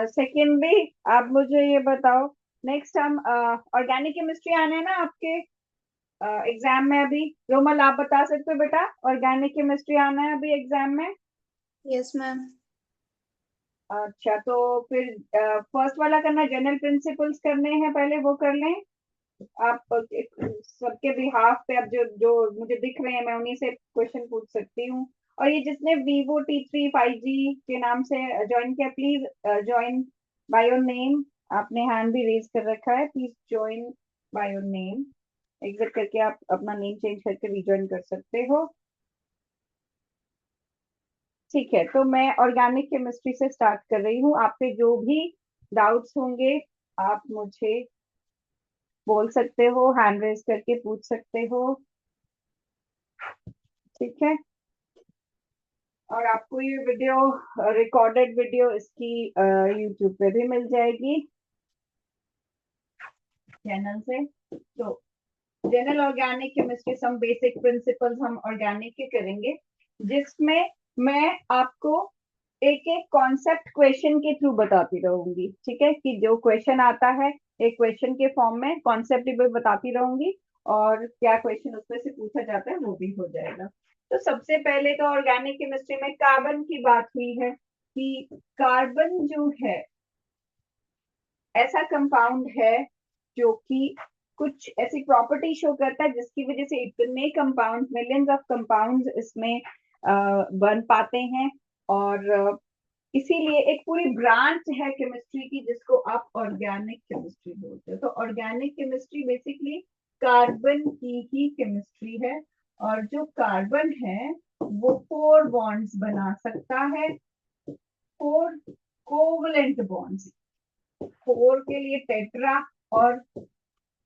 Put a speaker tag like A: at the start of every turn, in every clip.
A: Secondly आप मुझे ये बताओ। नेक्स्ट हम ऑर्गेनिक केमिस्ट्री आने हैं ना आपके एग्जाम में अभी। रोमल आप बता सकते हो बेटा, ऑर्गेनिक केमिस्ट्री आना है अभी एग्जाम में।
B: Yes ma'am.
A: अच्छा तो फिर फर्स्ट वाला करना, जनरल प्रिंसिपल्स करने हैं पहले, वो कर लें आप। सबके बिहाफ पे अब जो जो मुझे दिख रहे हैं मैं उन्हीं से क्वेश्चन पूछ सकती हूँ। और ये जिसने वीवो T3 5G के नाम से ज्वाइन किया, please join by your name. आपने हैंड भी रेज कर रखा है, please join by your name. Exit करके आप अपना नेम चेंज करके रिज्वाइन कर सकते हो। ठीक है, तो मैं ऑर्गेनिक केमिस्ट्री से स्टार्ट कर रही हूँ। आपके जो भी डाउट्स होंगे आप मुझे बोल सकते हो, हैंड रेज करके पूछ सकते हो। ठीक है, और आपको ये वीडियो, रिकॉर्डेड वीडियो इसकी यूट्यूब पे भी मिल जाएगी चैनल से। तो general organic chemistry, some basic principles हम ऑर्गेनिक के करेंगे, जिसमें मैं आपको एक एक कॉन्सेप्ट क्वेश्चन के थ्रू बताती रहूंगी। ठीक है, कि जो क्वेश्चन आता है एक क्वेश्चन के फॉर्म में कॉन्सेप्ट भी बताती रहूंगी, और क्या क्वेश्चन उसमें से पूछा जाता है वो भी हो जाएगा। तो सबसे पहले तो ऑर्गेनिक केमिस्ट्री में कार्बन की बात हुई है कि कार्बन जो है ऐसा कंपाउंड है जो कि कुछ ऐसी प्रॉपर्टी शो करता है जिसकी वजह से इतने कंपाउंड, मिलियंस ऑफ कंपाउंड्स इसमें बन पाते हैं। और इसीलिए एक पूरी ब्रांच है केमिस्ट्री की जिसको आप ऑर्गेनिक केमिस्ट्री बोलते हो। तो ऑर्गेनिक केमिस्ट्री बेसिकली कार्बन की ही केमिस्ट्री है। और जो कार्बन है वो 4 बॉन्ड्स बना सकता है, 4 कोवलेंट बॉन्ड्स। 4 के लिए टेट्रा, और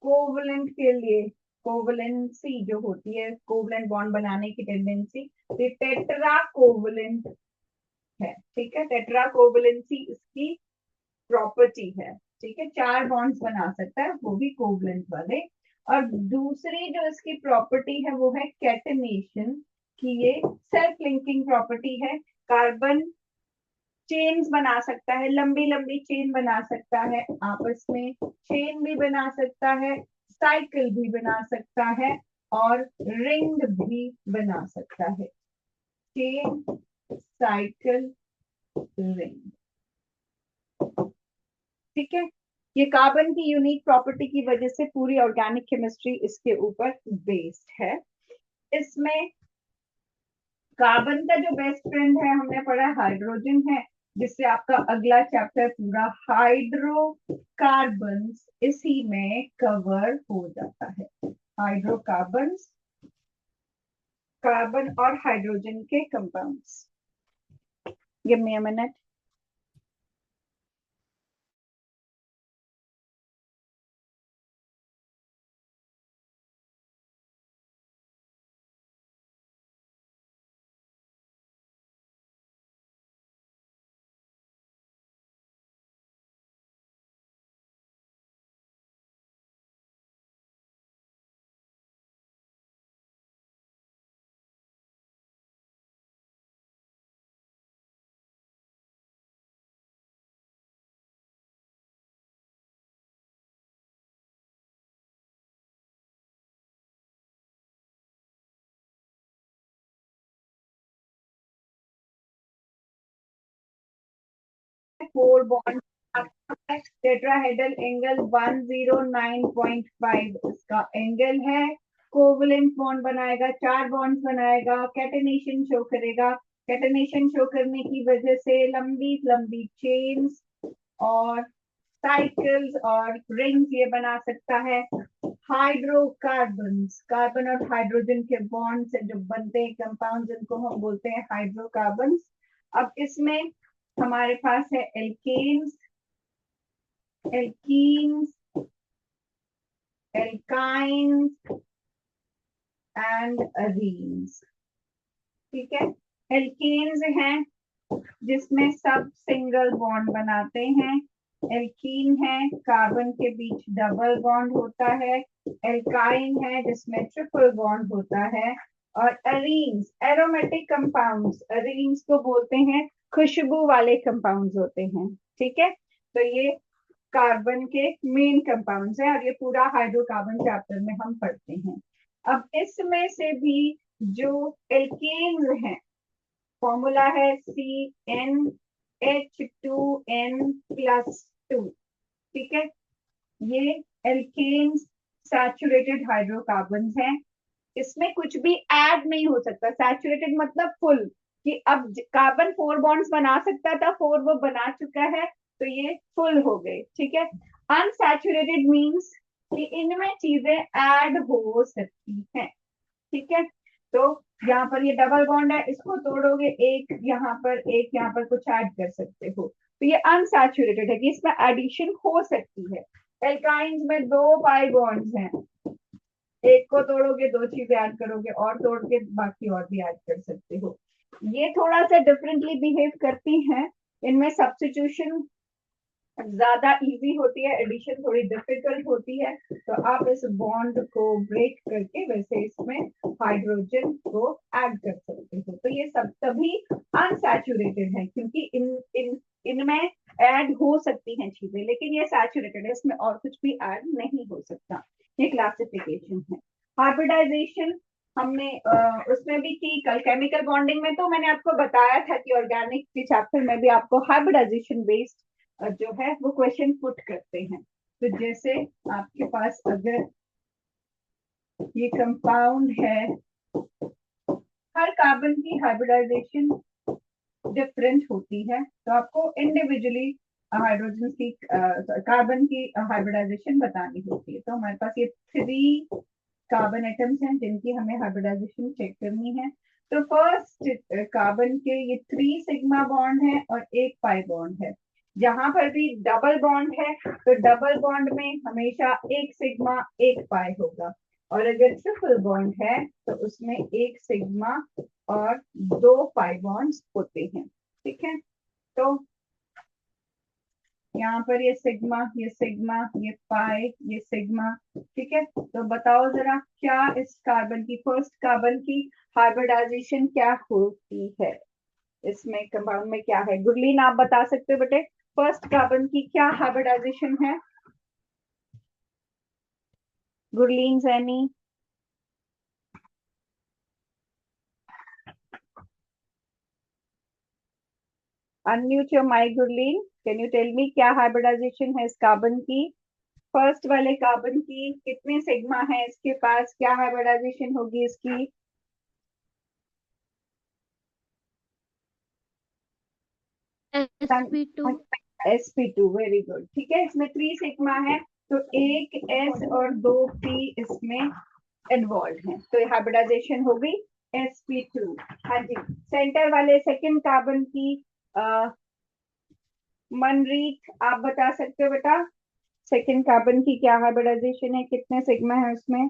A: कोवलेंट के लिए कोवलेंसी जो होती है, कोवलेंट बॉन्ड बनाने की टेंडेंसी, तो टेट्रा कोवलेंट है। ठीक है, टेट्रा कोवलेंसी इसकी प्रॉपर्टी है। ठीक है, 4 बॉन्ड्स बना सकता है, वो भी कोवलेंट वाले। और दूसरी जो इसकी प्रॉपर्टी है वो है कैटेनेशन, कि ये सेल्फ लिंकिंग प्रॉपर्टी है। कार्बन चेन्स बना सकता है, लंबी लंबी चेन बना सकता है, आपस में चेन भी बना सकता है, साइकिल भी बना सकता है, और रिंग भी बना सकता है। Chain, cycle, ring. ठीक है, ये कार्बन की यूनिक प्रॉपर्टी की वजह से पूरी ऑर्गेनिक केमिस्ट्री इसके ऊपर बेस्ड है। इसमें कार्बन का जो बेस्ट फ्रेंड है हमने पढ़ा हाइड्रोजन है, जिससे आपका अगला चैप्टर पूरा हाइड्रोकार्बन्स इसी में कवर हो जाता है। हाइड्रोकार्बन्स, कार्बन और हाइड्रोजन के compounds. Give me a minute. Four bond, tetrahedral angle 109.5 इसका एंगल है। कोवलेंट बॉन्ड बनाएगा, 4 बॉन्ड्स बनाएगा, कैटेनेशन शो करेगा। कैटेनेशन शो करने की वजह से लंबी लंबी चेन्स और साइकिल्स और रिंग्स ये बना सकता है। हाइड्रोकार्बन्स, कार्बन और हाइड्रोजन के बॉन्ड से जो बनते हैं कंपाउंड, जिनको हम बोलते हैं हाइड्रोकार्बन्स। अब इसमें हमारे पास है alkanes, alkenes, alkynes and arenes. ठीक है, एल्केन्स हैं जिसमें सब सिंगल बॉन्ड बनाते हैं। एल्कीन है, कार्बन के बीच डबल बॉन्ड होता है। एल्काइन है जिसमें ट्रिपल बॉन्ड होता है। और अरीन्स, एरोमेटिक कंपाउंड्स, अरीन्स को बोलते हैं खुशबू वाले कंपाउंड्स होते हैं। ठीक है, तो ये कार्बन के मेन कंपाउंड्स हैं और ये पूरा हाइड्रोकार्बन चैप्टर में हम पढ़ते हैं। अब इसमें से भी जो एल्केन्स हैं, फॉर्मूला है CnH2n+2। ठीक है, ये एल्केन्स सैचुरेटेड हाइड्रोकार्बन्स हैं। इसमें कुछ भी ऐड नहीं हो सकता। सैचुरेटेड मतलब फुल, कि अब कार्बन 4 बॉन्ड्स बना सकता था, 4 वो बना चुका है, तो ये फुल हो गए। ठीक है, अनसैचुरेटेड मीन्स कि इनमें चीजें ऐड हो सकती हैं। ठीक है, तो यहाँ पर ये डबल बॉन्ड है, इसको तोड़ोगे, एक यहाँ पर एक यहाँ पर कुछ ऐड कर सकते हो, तो ये अनसैचुरेटेड है कि इसमें एडिशन हो सकती है। एल्काइंस में 2 पाई बॉन्ड्स हैं, एक को तोड़ोगे 2 चीजें ऐड करोगे, और तोड़ के बाकी और भी ऐड कर सकते हो। ये थोड़ा सा डिफरेंटली बिहेव करती हैं, इनमें सब्स्टिट्यूशन ज्यादा इजी होती है, एडिशन थोड़ी डिफिकल्ट होती है। तो आप इस बॉन्ड को ब्रेक करके वैसे इसमें हाइड्रोजन को ऐड कर सकते हो। तो ये सब तभी अनसैचुरेटेड है, क्योंकि इनमें ऐड हो सकती हैं चीजें, लेकिन ये सैचुरेटेड है, इसमें और कुछ भी ऐड नहीं हो सकता। ये क्लासिफिकेशन है। हाइब्रिडाइजेशन हमने उसमें भी की कल, केमिकल बॉन्डिंग में तो मैंने आपको बताया था कि ऑर्गेनिक के चैप्टर में भी आपको हाइब्रिडाइजेशन बेस्ड जो है वो क्वेश्चन पुट करते हैं। तो जैसे आपके पास अगर ये कंपाउंड है, हर कार्बन की हाइब्रिडाइजेशन डिफरेंट होती है, तो आपको इंडिविजुअली हाइड्रोजन की कार्बन की हाइब्रिडाइजेशन बतानी होती है। तो हमारे पास ये 3 कार्बन एटम्स हैं जिनकी हमें हाइब्रिडाइजेशन चेक करनी है। तो फर्स्ट कार्बन के ये 3 सिग्मा बॉन्ड है और 1 पाई बॉन्ड है। जहां पर भी डबल बॉन्ड है तो डबल बॉन्ड में हमेशा 1 सिग्मा 1 पाई होगा, और अगर ट्रिपल बॉन्ड है तो उसमें 1 सिग्मा और 2 पाई बॉन्ड्स होते हैं। ठीक है, तो यहाँ पर ये सिग्मा, ये सिग्मा, ये पाई, ये सिग्मा। ठीक है, तो बताओ जरा क्या इस कार्बन की, फर्स्ट कार्बन की हाइब्रिडाइजेशन क्या होती है, इसमें कंपाउंड में क्या है? गुरलीन आप बता सकते हो बेटे, फर्स्ट कार्बन की क्या हाइब्रिडाइजेशन है? Gurleen Saini, unmute your mic. Gurleen, can you tell me क्या हाइब्रिडाइजेशन है इस कार्बन की? फर्स्ट वाले कार्बन की कितने सिग्मा है इसके पास, क्या हाइब्रिडाइजेशन होगी इसकी?
B: sp2
A: sp2, very good. ठीक है, इसमें 3 सिग्मा है, तो 1 s और 2 p इसमें इन्वॉल्व है, तो हाइब्रिडाइजेशन हो गई sp2। हाँ जी, सेंटर वाले सेकंड कार्बन की मनरीत आप बता सकते हो बेटा, सेकंड कार्बन की क्या हाइब्रिडाइजेशन है, कितने सिग्मा है उसमें?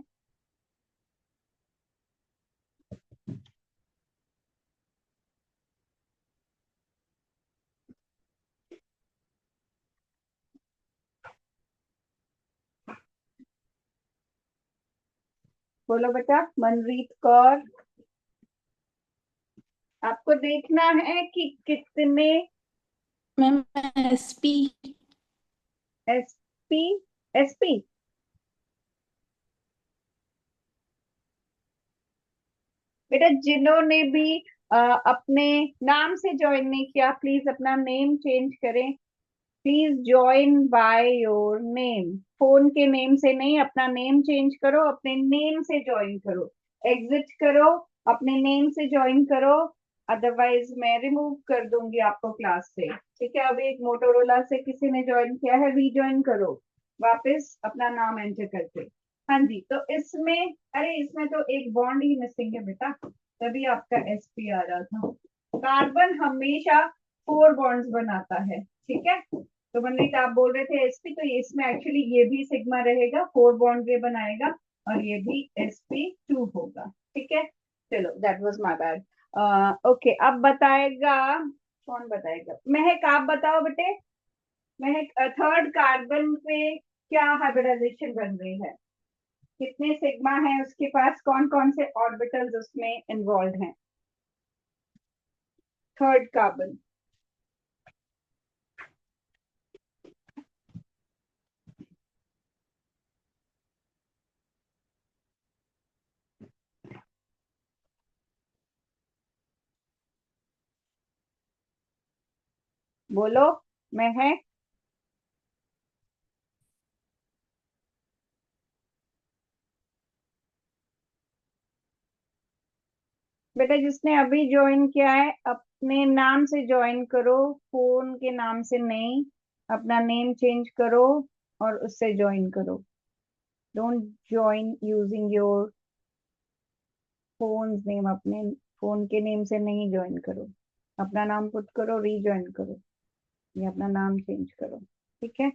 A: बोलो बेटा, मनरीत कौर। आपको देखना है कि कितने
B: मैम sp
A: एसपी, एसपी बेटा जिन्होंने भी अपने नाम से ज्वाइन नहीं किया, प्लीज अपना नेम चेंज करें। Please join by your name, phone के नेम से नहीं, अपना नेम चेंज करो, अपने नेम से ज्वाइन करो। एग्जिट करो, अपने नेम से ज्वाइन करो, अदरवाइज मैं रिमूव कर दूंगी आपको क्लास से। ठीक है, अभी एक मोटोरोला से किसी ने ज्वाइन किया है, रीज्वाइन करो वापस अपना नाम एंटर करके। हाँ जी, तो इसमें, अरे इसमें तो एक बॉन्ड ही मिसिंग है बेटा, तभी आपका एसपी आ रहा था। कार्बन हमेशा 4 बॉन्ड्स बनाता है। ठीक है, तो मनरीत आप बोल रहे थे एसपी, तो इसमें एक्चुअली ये भी सिग्मा रहेगा, 4 बॉन्ड ये बनाएगा, और ये भी sp2 होगा। ठीक है, चलो that was my bad. Okay, अब बताएगा, कौन बताएगा? महक आप बताओ बेटे। महक, थर्ड कार्बन पे क्या हाइब्रिडाइजेशन बन रही है, कितने सिग्मा है उसके पास, कौन कौन से ऑर्बिटल्स उसमें इन्वॉल्व हैं? थर्ड कार्बन बोलो, मैं है। बेटा जिसने अभी ज्वाइन किया है अपने नाम से ज्वाइन करो, फोन के नाम से नहीं। अपना नेम चेंज करो और उससे ज्वाइन करो। Don't join using your phone name. अपने फोन के नेम से नहीं ज्वाइन करो। अपना नाम पुट करो, रीज्वाइन करो या अपना नाम चेंज करो। ठीक है।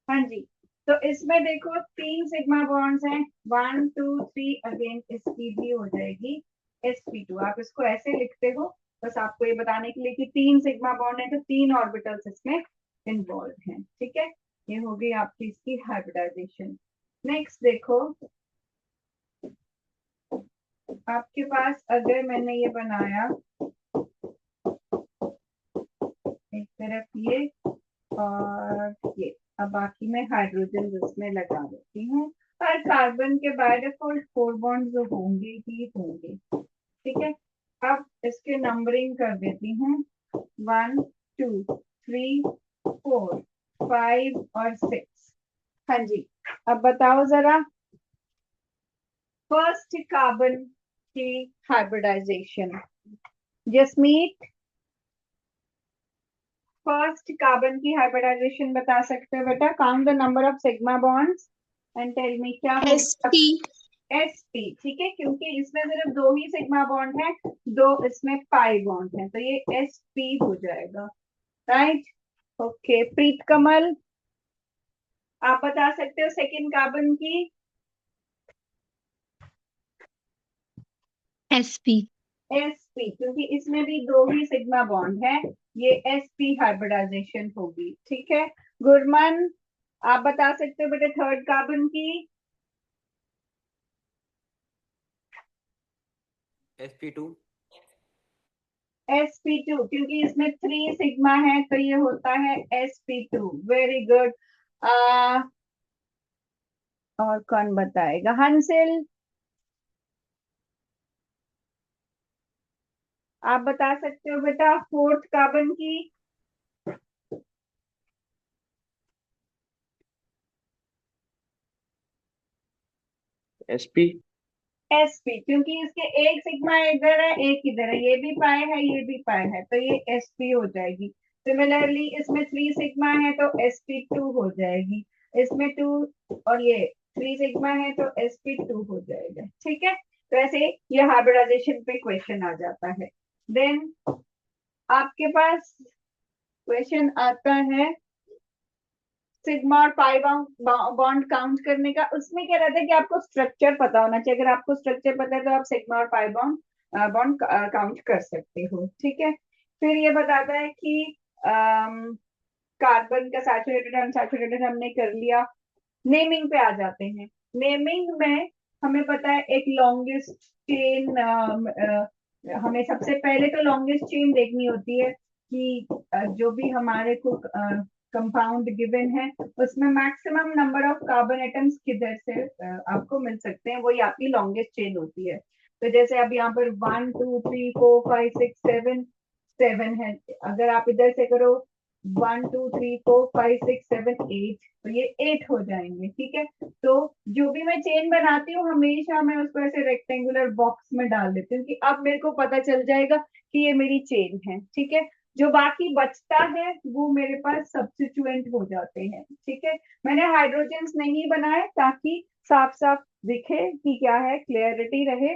A: हाँ जी। तो इसमें देखो तीन सिग्मा बॉन्ड्स हैं, 1 2 3। अगेन इसकी भी हो जाएगी sp2। आप इसको ऐसे लिखते हो, बस आपको ये बताने के लिए कि तीन सिग्मा बॉन्ड है तो तीन ऑर्बिटल्स इसमें इन्वॉल्व हैं। ठीक है। ये हो गई आपकी इसकी हाइब्रिडाइजेशन। नेक्स्ट देखो, आपके पास अगर मैंने ये बनाया एक तरफ ये और ये, अब बाकी मैं हाइड्रोजन इसमें लगा देती हूँ। और कार्बन के बाय डिफॉल्ट 4 बॉन्ड जो होंगे ही होंगे। ठीक है। अब इसके नंबरिंग कर देती हूँ, 1 2 3 4 5 और 6। हाँ जी। अब बताओ जरा, फर्स्ट कार्बन की हाइब्रिडाइजेशन। जसमीत, फर्स्ट कार्बन की हाइब्रिडाइजेशन बता सकते हो बेटा? Count the number of sigma bonds and tell me क्या होगा।
B: SP।
A: sp। ठीक है, क्योंकि इसमें सिर्फ दो ही सिग्मा बॉन्ड है, दो इसमें पाई बॉन्ड है, तो ये sp हो जाएगा। राइट। ओके, प्रीत कमल, आप बता सकते हो सेकंड कार्बन की?
B: SP।
A: sp, क्योंकि इसमें भी दो ही सिग्मा बॉन्ड है, ये sp हाइब्रिडाइजेशन होगी। ठीक है। गुरमन, आप बता सकते हो बेटे थर्ड कार्बन की?
C: sp2।
A: sp2, क्योंकि इसमें 3 सिग्मा है तो ये होता है sp2। Very good. और कौन बताएगा? हंसिल, आप बता सकते हो बेटा फोर्थ कार्बन की?
C: sp।
A: sp, क्योंकि इसके एक सिग्मा इधर है एक इधर है, ये भी पाए है ये भी पाए है, तो ये sp हो जाएगी। सिमिलरली इसमें 3 सिग्मा है तो sp2 हो जाएगी। इसमें 2 और ये 3 सिग्मा है तो sp2 हो जाएगा। ठीक है। तो ऐसे ये हाइब्रिडाइजेशन पे क्वेश्चन आ जाता है। देन आपके पास क्वेश्चन आता है सिग्मा और पाई बॉन्ड काउंट करने का। उसमें क्या रहता है कि आपको स्ट्रक्चर पता होना चाहिए। अगर आपको स्ट्रक्चर पता है तो आप सिग्मा और पाई बॉन्ड बॉन्ड काउंट कर सकते हो। ठीक है। फिर ये बताता है कि कार्बन का सैचुरेटेड अनसैचुरेटेड हमने कर लिया। नेमिंग पे आ जाते हैं। नेमिंग में हमें पता है एक लॉन्गेस्ट चेन, हमें सबसे पहले तो लॉन्गेस्ट चेन देखनी होती है कि जो भी हमारे को कंपाउंड गिवन है उसमें maximum number of carbon atoms किधर से आपको मिल सकते हैं, वही आपकी लॉन्गेस्ट चेन होती है। तो जैसे अब यहाँ पर 1 2 3 4 5 6 7 है, अगर आप इधर से करो 1 2 3 4 5 6 7 8, तो ये 8 हो जाएंगे। ठीक है। तो जो भी मैं चेन बनाती हूँ हमेशा मैं उसको ऐसे रेक्टेंगुलर बॉक्स में डाल देती हूँ कि अब मेरे को पता चल जाएगा कि ये मेरी चेन है। ठीक है। जो बाकी बचता है वो मेरे पास सब्स्टिट्यूएंट हो जाते हैं। ठीक है। मैंने हाइड्रोजन नहीं बनाए ताकि साफ साफ दिखे कि क्या है, क्लियरिटी रहे।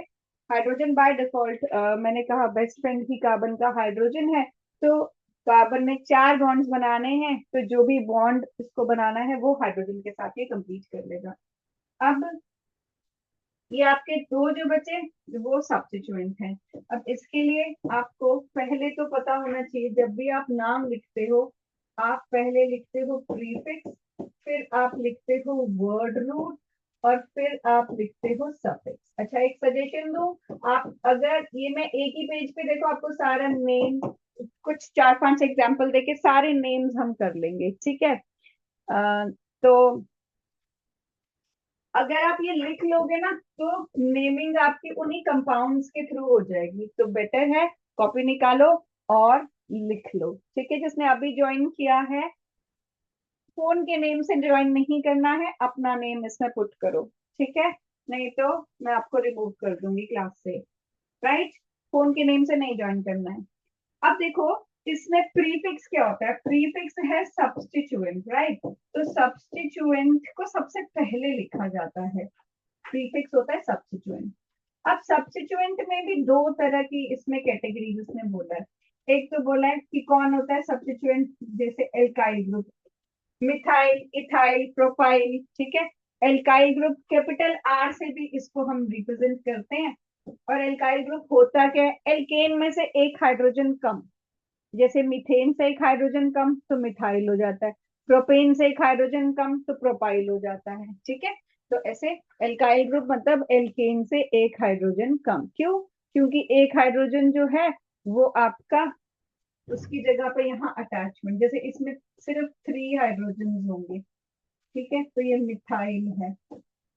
A: हाइड्रोजन बाय डिफॉल्ट मैंने कहा बेस्ट फ्रेंड ही कार्बन का हाइड्रोजन है, तो कार्बन में 4 बॉन्ड्स बनाने हैं तो जो भी बॉन्ड इसको बनाना है वो हाइड्रोजन के साथ ये कंप्लीट कर लेगा। अब ये आपके दो जो बचे वो सब्स्टिट्यूएंट हैं। अब इसके लिए आपको पहले तो पता होना चाहिए, जब भी आप नाम लिखते हो आप पहले लिखते हो प्रीफिक्स, फिर आप लिखते हो वर्ड रूट और फिर आप लिखते हो सफिक्स। अच्छा, एक सजेशन दो, आप अगर ये मैं एक ही पेज पे देखो आपको सारा नेम, कुछ 4 5 एग्जाम्पल देके सारे नेम्स हम कर लेंगे। ठीक है। तो अगर आप ये लिख लोगे ना तो नेमिंग आपकी उन्हीं कंपाउंड्स के थ्रू हो जाएगी, तो बेटर है कॉपी निकालो और लिख लो। ठीक है, जिसने अभी ज्वाइन किया है, फोन के नेम से ज्वाइन नहीं करना है, अपना नेम इसमें पुट करो। ठीक है, नहीं तो मैं आपको रिमूव कर दूंगी क्लास से। राइट, फोन के नेम से नहीं ज्वाइन करना है। अब देखो, इसमें प्रीफिक्स क्या होता है? प्रीफिक्स है सब्स्टिट्यूएंट। राइट, तो सब्स्टिट्यूएंट को सबसे पहले लिखा जाता है। प्रीफिक्स होता है सब्स्टिट्यूएंट। अब सब्स्टिट्यूएंट में भी दो तरह की इसमें कैटेगरी इसमें बोला है। एक तो बोला है कि कौन होता है सब्स्टिट्यूएंट, जैसे alkyl group, methyl, ethyl, propyl. ठीक है, एल्काइल ग्रुप कैपिटल आर से भी इसको हम रिप्रेजेंट करते हैं। और एल्काइल ग्रुप होता क्या है? एल्केन में से एक हाइड्रोजन कम, जैसे मीथेन से एक हाइड्रोजन कम तो मिथाइल हो जाता है, प्रोपेन से एक हाइड्रोजन कम तो प्रोपाइल हो जाता है। ठीक है, तो ऐसे एल्काइल ग्रुप मतलब एल्केन से एक हाइड्रोजन कम। क्यों? क्योंकि एक हाइड्रोजन जो है वो आपका उसकी जगह पे यहाँ अटैचमेंट, जैसे इसमें सिर्फ 3 हाइड्रोजन होंगे। ठीक है, तो ये मिथाइल है।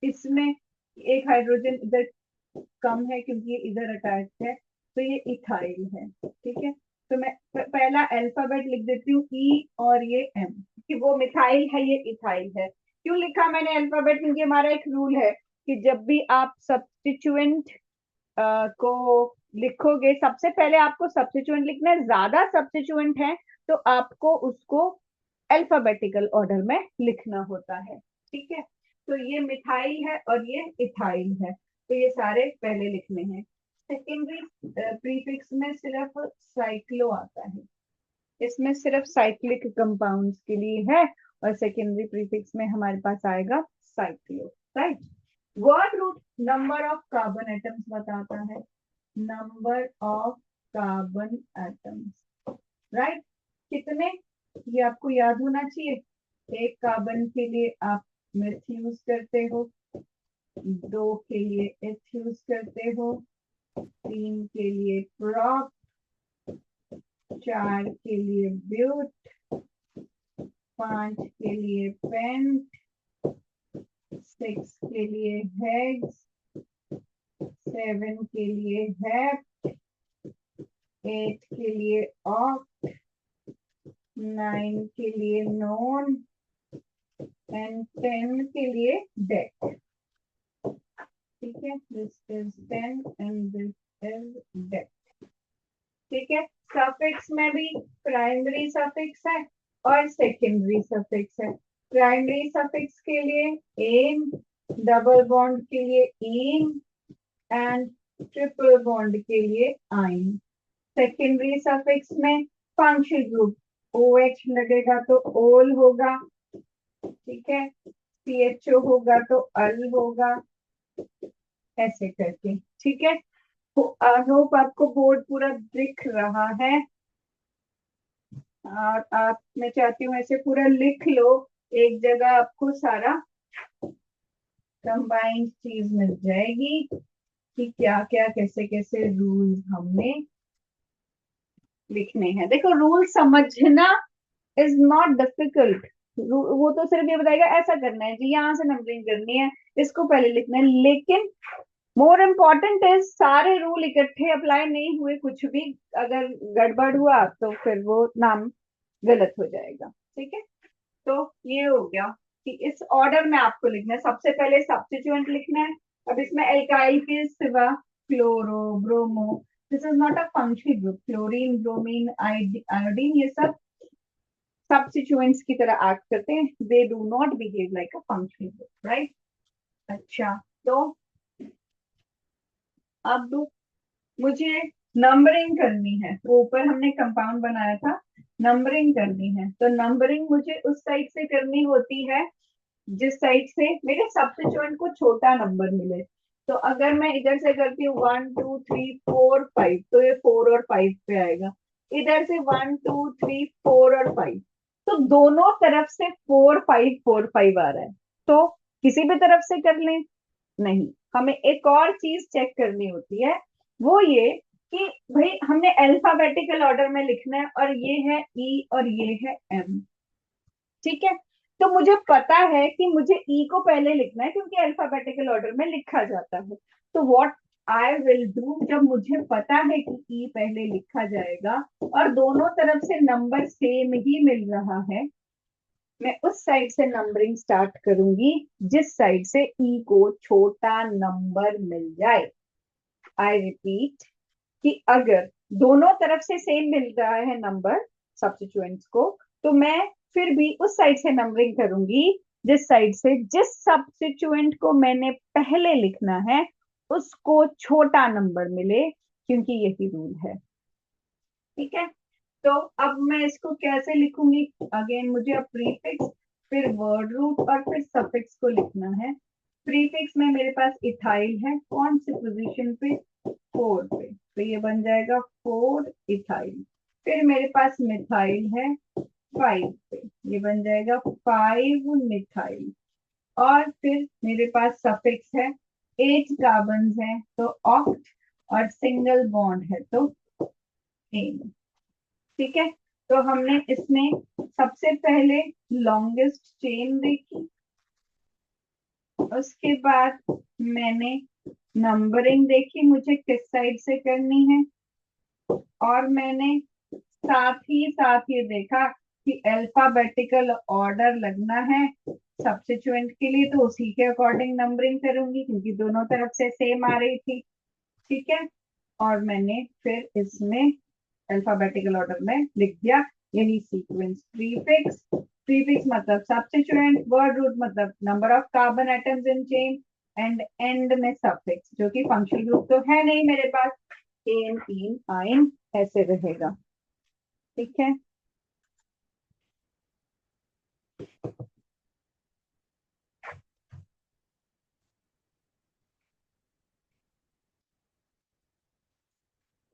A: इसमें एक हाइड्रोजन इधर कम है क्योंकि ये इधर अटैच है, तो ये इथाइल है। ठीक है, तो मैं पहला अल्फाबेट लिख देती हूँ ई और ये एम, कि वो मिथाइल है, ये इथाइल है। क्यों लिखा मैंने अल्फाबेट? क्योंकि हमारा एक रूल है कि जब भी आप सब्स्टिट्यूएंट को लिखोगे, सबसे पहले आपको सब्स्टिट्यूएंट लिखना है। ज्यादा सब्स्टिट्यूएंट है तो आपको उसको अल्फाबेटिकल ऑर्डर में लिखना होता है। ठीक है, तो ये मिथाइल है और ये इथाइल है, तो ये सारे पहले लिखने हैं। सेकेंडरी प्रीफिक्स में सिर्फ साइक्लो आता है, इसमें सिर्फ साइक्लिक कंपाउंड्स के लिए है, और सेकेंडरी प्रीफिक्स में हमारे पास आएगा cyclo. Right, word root number of carbon atoms बताता है, number of carbon atoms. Right, कितने, ये आपको याद होना चाहिए। एक कार्बन के लिए आप मिथ यूज करते हो, 2 के लिए एथ यूज करते हो, 3 के लिए प्रॉप, 4 के लिए ब्यूट, 5 के लिए पेंट, 6 के लिए हेक्स, 7 के लिए हेप्ट, 8 के लिए ऑक्ट, 9 के लिए नॉन, एंड 10 के लिए डेट। ठीक है, दिस इज 10 एंड दिस इज डेट। ठीक है, सफिक्स में भी प्राइमरी सफिक्स है और सेकेंडरी सफिक्स है। प्राइमरी सफिक्स के लिए एन, डबल बॉन्ड के लिए इन, एंड ट्रिपल बॉन्ड के लिए आइन। सेकेंडरी सफिक्स में फंक्शनल ग्रुप ओ एच लगेगा तो ओल होगा। ठीक है, सी एच ओ होगा तो अल होगा, ऐसे करके। ठीक है, आई होप आपको बोर्ड पूरा दिख रहा है। और आप, मैं चाहती हूँ ऐसे पूरा लिख लो, एक जगह आपको सारा कंबाइंड चीज मिल जाएगी कि क्या क्या कैसे कैसे रूल्स हमने लिखने हैं। देखो, रूल समझना इज नॉट डिफिकल्ट। वो तो सिर्फ ये बताएगा ऐसा करना है जी, यहाँ से नंबरिंग करनी है, इसको पहले लिखना है। लेकिन मोर इम्पोर्टेंट इज सारे रूल इकट्ठे अप्लाई नहीं हुए, कुछ भी अगर गड़बड़ हुआ तो फिर वो नाम गलत हो जाएगा। ठीक है, तो ये हो गया कि इस ऑर्डर में आपको लिखना है। सबसे पहले सब्स्टिट्यूएंट लिखना है। अब इसमें एल्काइल के सिवा chloro, bromo, this is not a functional group. Chlorine, bromine, iodine, ये सब सब्स्टिट्यूएंट्स की तरह एक्ट करते हैं, they do not behave like a functional group. Right, अच्छा, तो अब मुझे नंबरिंग करनी है। वो ऊपर हमने कंपाउंड बनाया था, नंबरिंग करनी है, तो नंबरिंग मुझे उस साइड से करनी होती है जिस साइड से मेरे सब्स्टिट्यूएंट को छोटा नंबर मिले। तो अगर मैं इधर से करती हूँ 1 2 3 4 5, तो ये 4 और 5 पे आएगा। इधर से 1 2 3 4 और 5, तो दोनों तरफ से 4 5 4 5 आ रहा है। तो किसी भी तरफ से कर लें, नहीं, हमें एक और चीज चेक करनी होती है, वो ये कि भाई हमने अल्फाबेटिकल ऑर्डर में लिखना है, और ये है ई और ये है एम। ठीक है, तो मुझे पता है कि मुझे ई को पहले लिखना है क्योंकि अल्फाबेटिकल ऑर्डर में लिखा जाता है। तो व्हाट आई विल डू, जब मुझे पता है कि ई पहले लिखा जाएगा और दोनों तरफ से नंबर सेम ही मिल रहा है, मैं उस साइड से नंबरिंग स्टार्ट करूंगी जिस साइड से ई को छोटा नंबर मिल जाए। आई रिपीट कि अगर दोनों तरफ से सेम मिल रहा है नंबर सब्स्टिट्यूएंट्स को, तो मैं फिर भी उस साइड से नंबरिंग करूंगी जिस साइड से जिस सब्स्टिट्यूएंट को मैंने पहले लिखना है उसको छोटा नंबर मिले, क्योंकि यही रूल है। ठीक है, तो अब मैं इसको कैसे लिखूंगी? अगेन मुझे अब प्रीफिक्स, फिर वर्ड रूट और फिर सफिक्स को लिखना है। प्रीफिक्स में मेरे पास इथाइल है, कौन सी पोजीशन पे? 4 पे, तो ये बन जाएगा 4 इथाइल। फिर मेरे पास मिथाइल है 5 पे, ये बन जाएगा 5 मिथाइल। और फिर मेरे पास सफिक्स है, 8 कार्बन है तो ऑक्ट, और सिंगल बॉन्ड है तो एन। ठीक है, तो हमने इसमें सबसे पहले लॉन्गेस्ट चेन देखी, उसके बाद मैंने नंबरिंग देखी मुझे किस साइड से करनी है, और मैंने साथ ही देखा कि अल्फाबेटिकल ऑर्डर लगना है सब्स्टिट्यूएंट के लिए, तो उसी के अकॉर्डिंग नंबरिंग करूंगी क्योंकि दोनों तरफ से सेम आ रही थी। ठीक है, और मैंने फिर इसमें अल्फाबेटिकल ऑर्डर में लिख दिया यही सीक्वेंस। प्रीफिक्स, प्रीफिक्स मतलब सब्स्टिट्यूएंट, वर्ड रूट मतलब number of carbon atoms in chain, and and में सफिक्स जो कि फंक्शनल ग्रुप तो है नहीं मेरे पास, एन इन आइन ऐसे रहेगा। ठीक है,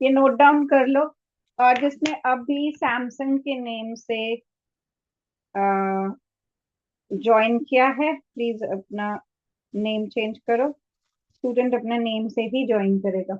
A: ये नोट डाउन कर लो। और जिसने अभी सैमसंग के नेम से ज्वाइन किया है, प्लीज अपना नेम चेंज करो। स्टूडेंट अपना नेम से ही ज्वाइन करेगा।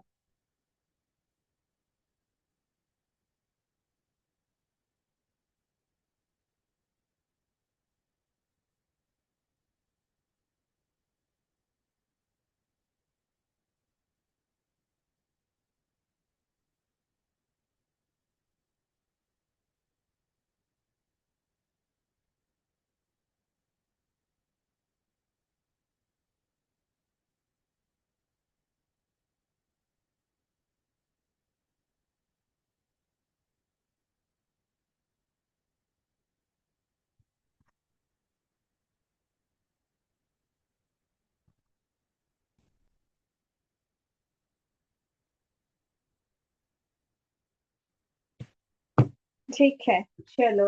A: ठीक है, चलो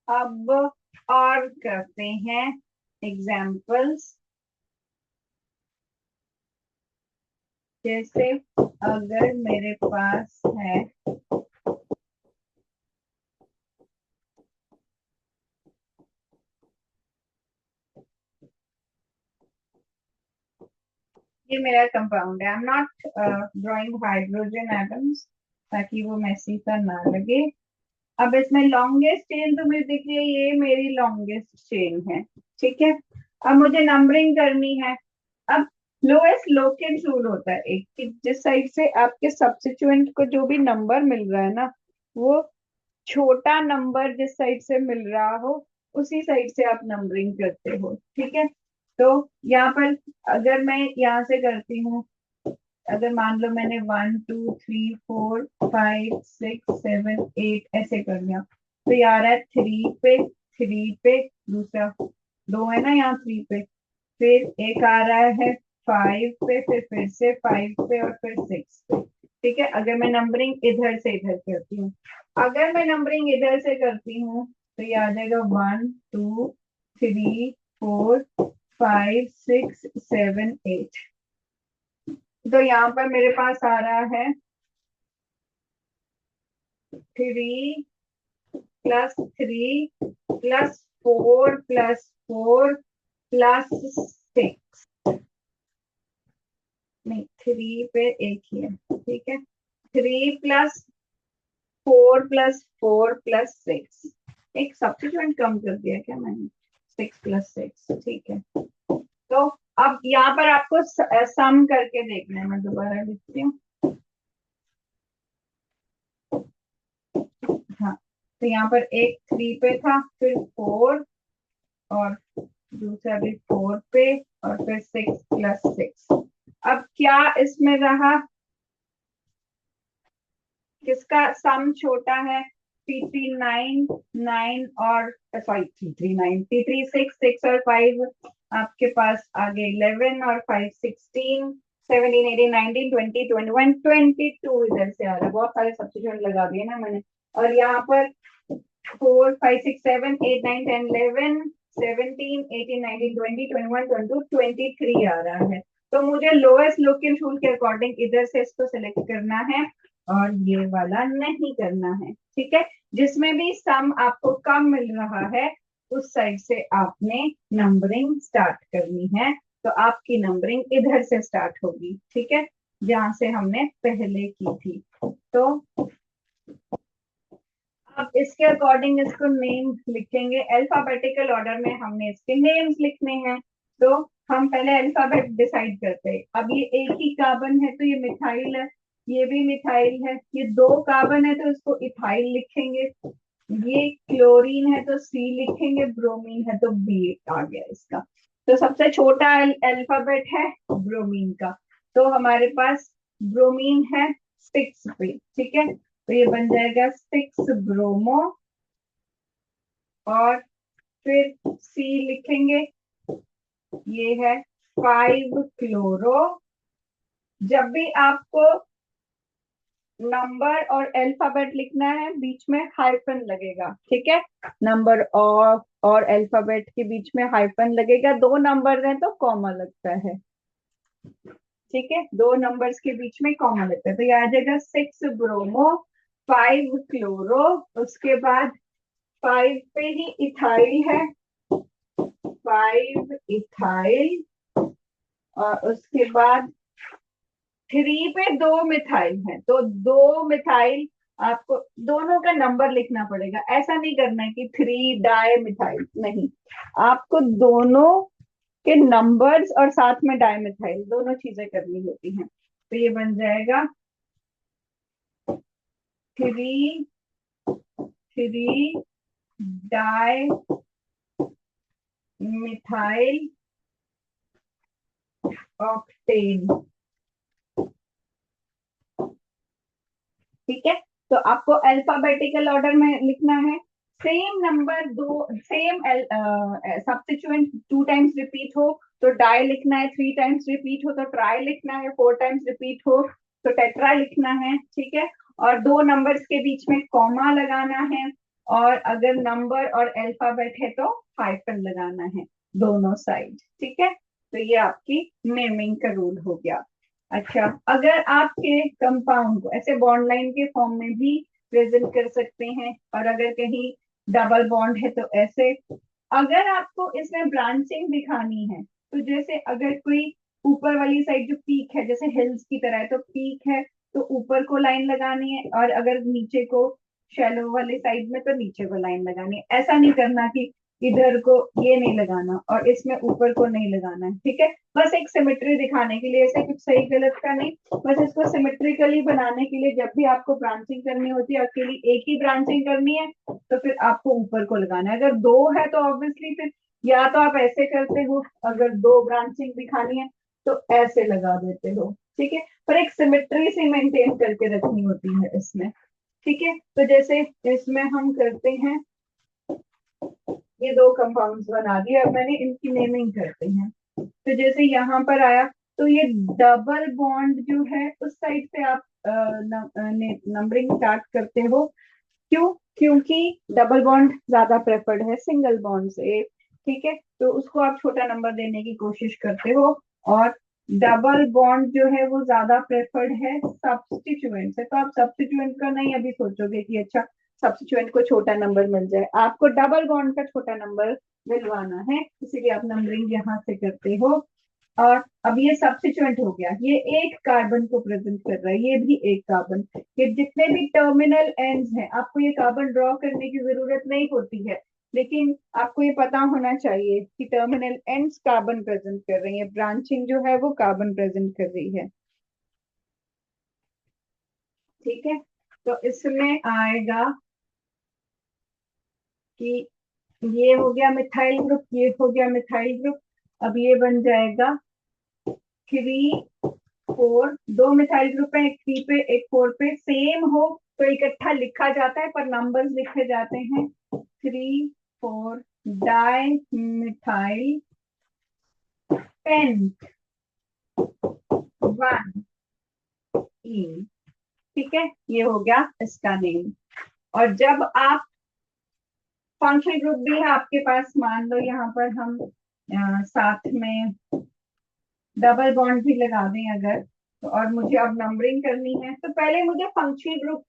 A: अब और करते हैं एग्जाम्पल्स। जैसे अगर मेरे पास है ये मेरा कंपाउंड है, I am not drawing hydrogen atoms ताकि वो मैसी सा ना लगे। अब इसमें लॉन्गेस्ट चेन तो मुझे दिख रही है, ये मेरी लॉन्गेस्ट चेन है। ठीक है, अब मुझे नंबरिंग करनी है। अब लोएस्ट लोकेट रूल होता है एक कि जिस साइड से आपके सब्स्टिट्यूएंट को जो भी नंबर मिल रहा है ना, वो छोटा नंबर जिस साइड से मिल रहा हो उसी साइड से आप नंबरिंग करते हो। ठीक है, तो यहाँ पर अगर मैं यहाँ से करती हूँ, अगर मान लो मैंने 1 2 3 4 5 6 7 8 ऐसे कर लिया, तो ये आ रहा है 3 पे, 3 पे, दूसरा 2 है ना यहाँ 3 पे, फिर एक आ रहा है 5 पे, फिर से 5 पे और फिर 6 पे। ठीक है, अगर मैं नंबरिंग इधर से इधर करती हूँ, अगर मैं नंबरिंग इधर से करती हूँ तो ये आ जाएगा 1 2 3 4 5 6 7 8। तो यहाँ पर मेरे पास आ रहा है 3 + 3 + 4 + 6। नहीं, 3 पे एक ही है। ठीक है, 3 + 4 + 4 + 6, एक सब्स्टिट्यूएंट कम कर दिया क्या मैंने, 6 + 6। ठीक है, तो अब यहाँ पर आपको सम करके देखना है, मैं दोबारा लिखती हूँ। हाँ, तो यहाँ पर एक 3 पे था, फिर 4, और दूसरा भी 4 पे, और फिर 6 प्लस 6। अब क्या इसमें रहा, किसका सम छोटा है? 339 9 और सॉरी 339 336 6 और 5 आपके पास आगे 11 और 5 16 17 18 19 20 21 22 इधर से आ रहा है। बहुत सारे सब्स्टिट्यूट लगा दिए ना मैंने। और यहाँ पर 4 5 6 7 8 9 10 11 17 18 19 20 21 22 23 आ रहा है। तो मुझे लोएस्ट लोकल रूल के अकॉर्डिंग इधर से इसको सेलेक्ट करना है और ये वाला नहीं करना है। ठीक है, जिसमें भी सम आपको कम मिल रहा है उस साइड से आपने नंबरिंग स्टार्ट करनी है। तो आपकी नंबरिंग इधर से स्टार्ट होगी, ठीक है, जहां से हमने पहले की थी। तो अब इसके अकॉर्डिंग इसको नेम लिखेंगे। अल्फाबेटिकल ऑर्डर में हमने इसके नेम्स लिखने हैं। तो हम पहले अल्फाबेट डिसाइड करते हैं। अब ये एक ही कार्बन है तो ये मिथाइल है, ये भी मिथाइल है। ये 2 कार्बन है तो इसको इथाइल लिखेंगे। ये क्लोरीन है तो सी लिखेंगे, ब्रोमीन है तो बी आ गया इसका। तो सबसे छोटा अल्फाबेट है ब्रोमीन का, तो हमारे पास ब्रोमीन है 6 पे। ठीक है, तो ये बन जाएगा 6 ब्रोमो, और फिर सी लिखेंगे, ये है 5 क्लोरो। जब भी आपको नंबर और अल्फाबेट लिखना है बीच में हाइफन लगेगा, ठीक है, नंबर और अल्फाबेट के बीच में हाइफन लगेगा। 2 नंबर है तो कॉमा लगता है, ठीक है, 2 नंबर्स के बीच में कॉमा लगता है। तो ये आ जाएगा 6 ब्रोमो 5 क्लोरो। उसके बाद 5 पे ही इथाइल है, 5 इथाइल, और उसके बाद 3 पे 2 मिथाइल है, तो 2 मिथाइल। आपको दोनों का नंबर लिखना पड़ेगा, ऐसा नहीं करना है कि 3 डाई मिथाइल, नहीं, आपको दोनों के नंबर्स और साथ में डाई मिथाइल दोनों चीजें करनी होती हैं। तो ये बन जाएगा 3 डाई मिथाइल ऑक्टेन। ठीक है, तो आपको अल्फाबेटिकल ऑर्डर में लिखना है। सेम नंबर दो, सेम सब्स्टिट्यूएंट 2 टाइम्स रिपीट हो तो डाई लिखना है, 3 टाइम्स रिपीट हो तो ट्राई लिखना है, 4 टाइम्स रिपीट हो तो टेट्रा लिखना है। ठीक है, और 2 नंबर्स के बीच में कॉमा लगाना है, और अगर नंबर और अल्फाबेट है तो हाइफन लगाना है दोनों साइड। ठीक है, तो ये आपकी नेमिंग का रूल हो गया। अच्छा, अगर आपके कंपाउंड को ऐसे बॉन्ड लाइन के फॉर्म में भी प्रेजेंट कर सकते हैं, और अगर कहीं डबल बॉन्ड है तो ऐसे। अगर आपको इसमें ब्रांचिंग दिखानी है, तो जैसे अगर कोई ऊपर वाली साइड जो पीक है जैसे हिल्स की तरह है, तो पीक है तो ऊपर को लाइन लगानी है, और अगर नीचे को शैलो वाले साइड में तो नीचे को लाइन लगानी है। ऐसा नहीं करना कि इधर को ये नहीं लगाना और इसमें ऊपर को नहीं लगाना है। ठीक है, बस एक सिमेट्री दिखाने के लिए, ऐसे कुछ सही गलत का नहीं, बस इसको सिमेट्रिकली बनाने के लिए जब भी आपको ब्रांचिंग करनी होती है, अकेली एक ही ब्रांचिंग करनी है तो फिर आपको ऊपर को लगाना है। अगर 2 है तो ऑब्वियसली फिर या तो आप ऐसे करते हो, अगर 2 ब्रांचिंग दिखानी है तो ऐसे लगा देते हो। ठीक है, पर एक सिमेट्री से मेंटेन करके रखनी होती है इसमें। ठीक है, तो जैसे इसमें हम करते हैं, ये 2 कंपाउंड्स बना दिए, अब मैंने इनकी नेमिंग करते हैं। तो जैसे यहाँ पर आया तो ये डबल बॉन्ड जो है उस साइड से आप नंबरिंग स्टार्ट करते हो। क्यों? क्योंकि डबल बॉन्ड ज्यादा प्रेफर्ड है सिंगल बॉन्ड से। ठीक है, तो उसको आप छोटा नंबर देने की कोशिश करते हो, और डबल बॉन्ड जो है वो ज्यादा प्रेफर्ड है सब्स्टिट्यूएंट से। तो आप सब्स्टिट्यूएंट का नहीं अभी सोचोगे कि अच्छा सब्स्टिट्यूएंट को छोटा नंबर मिल जाए, आपको डबल बॉन्ड का छोटा नंबर मिलवाना है, इसीलिए आप नंबरिंग यहाँ से करते हो। और अब ये सब्स्टिट्यूएंट हो गया, ये एक कार्बन को प्रेजेंट कर रहा है, ये भी एक कार्बन। ये जितने भी टर्मिनल एंड्स हैं आपको ये कार्बन ड्रॉ करने की जरूरत नहीं होती है, लेकिन आपको ये पता होना चाहिए कि टर्मिनल एंड्स कार्बन प्रेजेंट कर रही है, ब्रांचिंग जो है वो कार्बन प्रेजेंट कर रही है। ठीक है, तो इसमें आएगा कि ये हो गया मिथाइल ग्रुप, ये हो गया मिथाइल ग्रुप। अब ये बन जाएगा 3 4, दो मिथाइल ग्रुप है, एक 3 पे एक 4 पे, सेम हो तो इकट्ठा लिखा जाता है पर नंबर्स लिखे जाते हैं। 3 4 डाई मिथाइल पेंट 1 ई। ठीक है, ये हो गया इसका नेम। और जब आप फंक्शनल ग्रुप भी है आपके पास, मान लो यहाँ पर हम साथ में डबल बॉन्ड भी लगा दें अगर, तो और मुझे अब नंबरिंग करनी है तो पहले मुझे फंक्शनल ग्रुप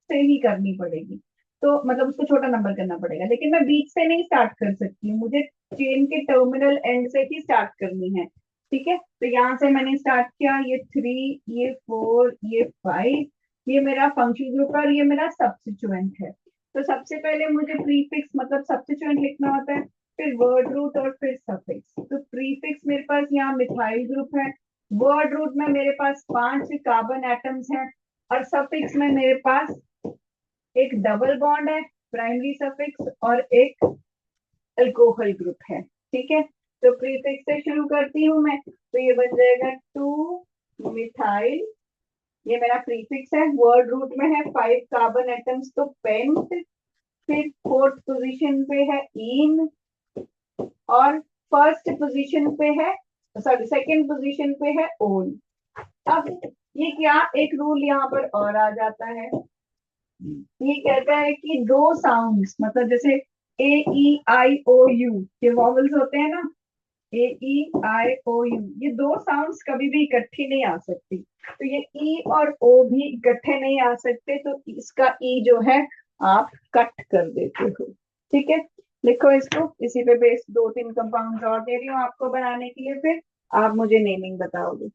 A: से ही करनी पड़ेगी। तो मतलब उसको छोटा नंबर करना पड़ेगा, लेकिन मैं बीच से नहीं स्टार्ट कर सकती हूँ, मुझे चेन के टर्मिनल एंड से ही स्टार्ट करनी है। ठीक है, तो यहाँ से मैंने स्टार्ट किया, ये 3, ये 4, ये 5, ये मेरा फंक्शनल ग्रुप है और ये मेरा सब्स्टिट्यूएंट है। तो सबसे पहले मुझे प्रीफिक्स मतलब सब्स्टिट्यूएंट लिखना होता है, फिर वर्ड रूट और फिर सफिक्स। तो प्रीफिक्स मेरे पास यहाँ मिथाइल ग्रुप है, वर्ड रूट में मेरे पास 5 कार्बन एटम्स हैं, और सफिक्स में मेरे पास एक डबल बॉन्ड है, प्राइमरी सफिक्स, और एक अल्कोहल ग्रुप है। ठीक है, तो प्रीफिक्स से शुरू करती हूँ मैं, तो ये बन जाएगा 2 मिथाइल, ये मेरा प्रीफिक्स है। वर्ड रूट में है 5 कार्बन एटम्स, तो पेंट। फिर फोर्थ पोजीशन पे है इन, और फर्स्ट पोजीशन पे है, सॉरी सेकंड पोजीशन पे है ओन। अब ये क्या, एक रूल यहाँ पर और आ जाता है, ये कहता है कि दो साउंड्स मतलब जैसे ए ई आई ओ यू, ये वॉवल्स होते हैं ना, ए ई आई ओ यू, ये दो साउंड्स कभी भी इकट्ठी नहीं आ सकती। तो ये ई और ओ भी इकट्ठे नहीं आ सकते, तो इसका ई जो है आप कट कर देते हो। ठीक है, लिखो इसको, इसी पे बेस 2 3 कंपाउंड और दे रही हूँ आपको बनाने के लिए, फिर आप मुझे नेमिंग बताओगे।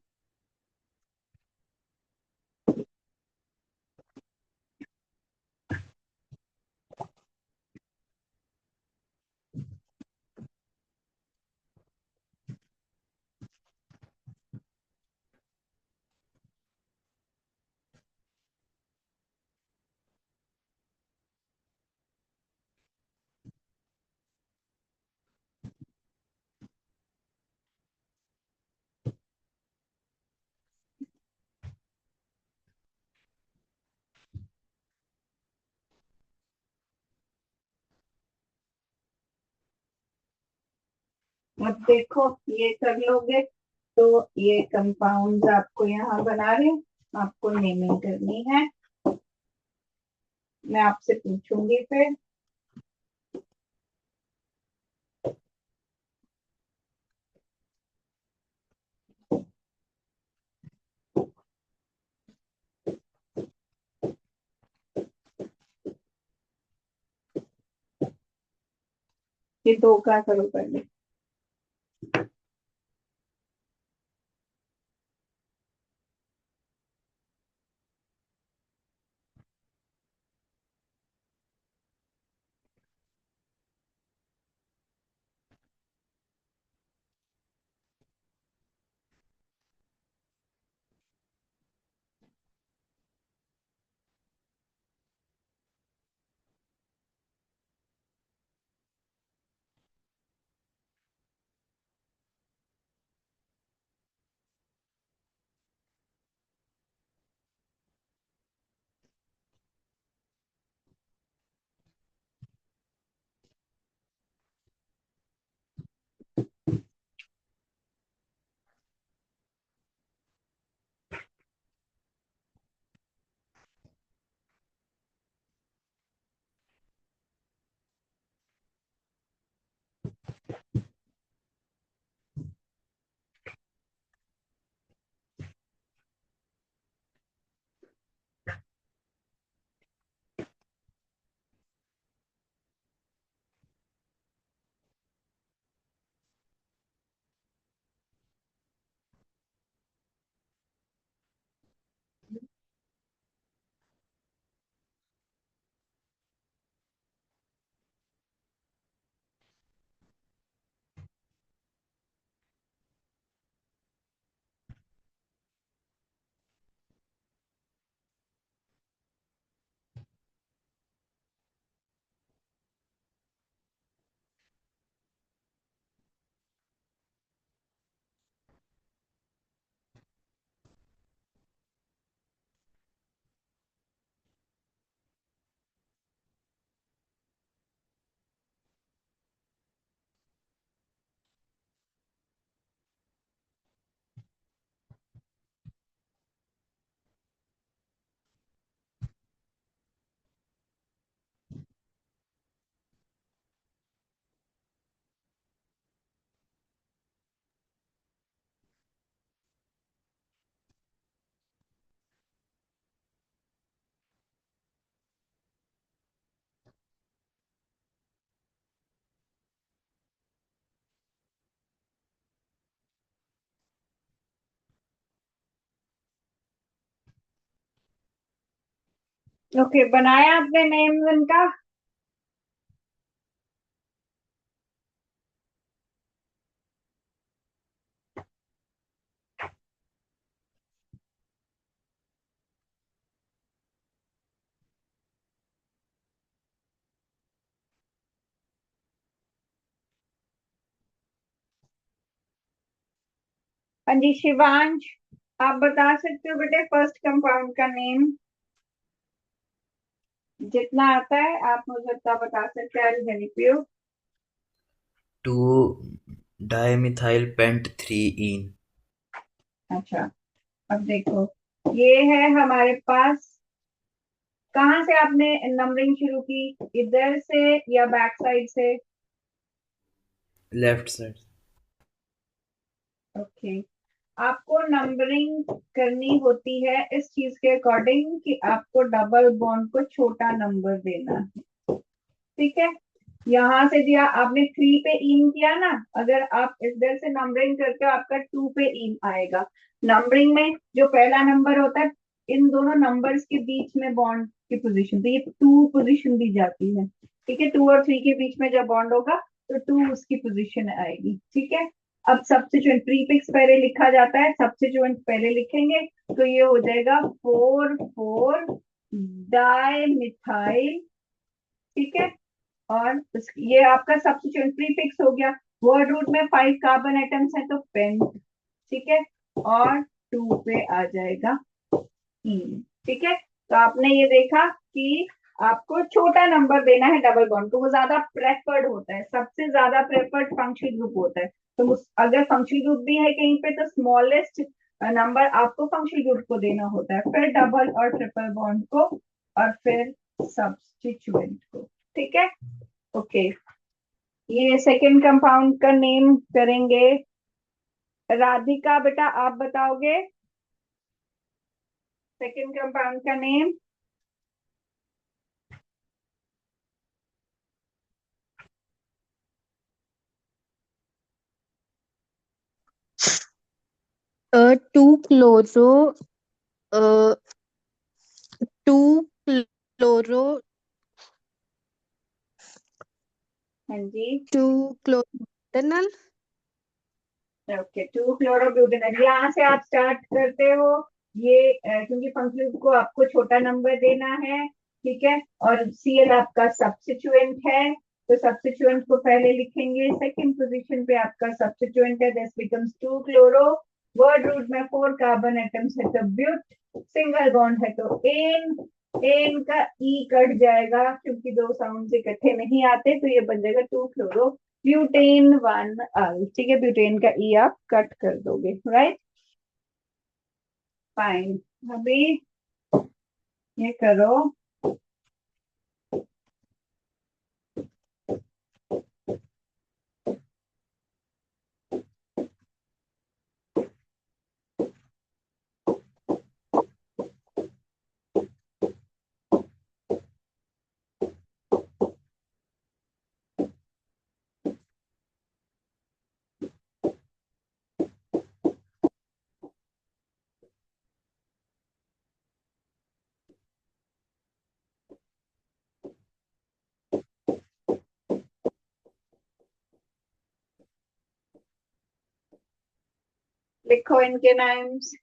A: अब देखो, ये कर लोगे तो ये कंपाउंड आपको यहाँ बना रही हूँ, आपको नेमिंग करनी है, मैं आपसे पूछूंगी फिर। ये दो का करो पहले। ओके, बनाया आपने नेम्स इनका? हाँ जी शिवांश, आप बता सकते हो बेटे फर्स्ट कंपाउंड का नेम? जितना आता है आप मुझे उतना बता सकते हैं। I help you.
C: Two dimethyl pent three yne.
A: अच्छा, अब देखो, ये है हमारे पास। कहाँ से आपने नंबरिंग शुरू की, इधर से या बैक साइड से?
C: Left side.
A: ओके, आपको नंबरिंग करनी होती है इस चीज के अकॉर्डिंग कि आपको डबल बॉन्ड को छोटा नंबर देना है। ठीक है, यहाँ से दिया आपने 3 पे इन किया ना, अगर आप इधर से नंबरिंग करके आपका 2 पे इन आएगा। नंबरिंग में जो पहला नंबर होता है, इन दोनों नंबर्स के बीच में बॉन्ड की पोजीशन, तो ये 2 पोजीशन दी जाती है। ठीक है, 2 और 3 के बीच में जब बॉन्ड होगा तो 2 उसकी पोजीशन आएगी। ठीक है, अब सब्स्टिट्यूएंट प्रीफिक्स पहले लिखा जाता है, सब्स्टिट्यूएंट पहले लिखेंगे तो ये हो जाएगा 4 4 डाई मिथाइल। ठीक है, और ये आपका सब्स्टिट्यूएंट प्रीफिक्स हो गया। वर्ड रूट में 5 कार्बन एटम्स है तो पेंट। ठीक है, और 2 पे आ जाएगा इन। ठीक है, तो आपने ये देखा कि आपको छोटा नंबर देना है डबल बॉन्ड को, वो ज्यादा प्रेफर्ड होता है, सबसे ज्यादा प्रेफर्ड फंक्शनल ग्रुप होता है। तो अगर फंक्शनल ग्रुप भी है कहीं पे तो स्मॉलेस्ट नंबर आपको फंक्शनल ग्रुप को देना होता है, फिर डबल और ट्रिपल बॉन्ड को, और फिर सब्स्टिट्यूएंट को। ठीक है, ओके। ये सेकंड कंपाउंड का नेम करेंगे। राधिका बेटा आप बताओगे सेकंड कंपाउंड का name?
B: Two chloro two chloro
A: हाँ जी,
B: टू क्लोरोटनल।
A: ओके, 2 क्लोरोब्यूटेनॉल यहाँ से आप स्टार्ट करते हो। ये क्योंकि फंक्शनल को आपको छोटा नंबर देना है। ठीक है, और सीएल आपका सब्स्टिट्यूएंट है, तो सब्स्टिट्यूएंट को पहले लिखेंगे, सेकंड पोजीशन पे आपका सब्स्टिट्यूएंट है, this becomes 2 chloro. Word root में 4 कार्बन एटम्स है तो ब्यूट, सिंगल बॉन्ड है तो एन। एन का ई कट जाएगा क्योंकि दो साउंड इकट्ठे नहीं आते, तो ये बन जाएगा 2 क्लोरो ब्यूटेन 1 अल। ठीक है, ब्यूटेन का ई आप कट कर दोगे, राइट? फाइन। अभी ये करो, लिखो इनके नाम्स।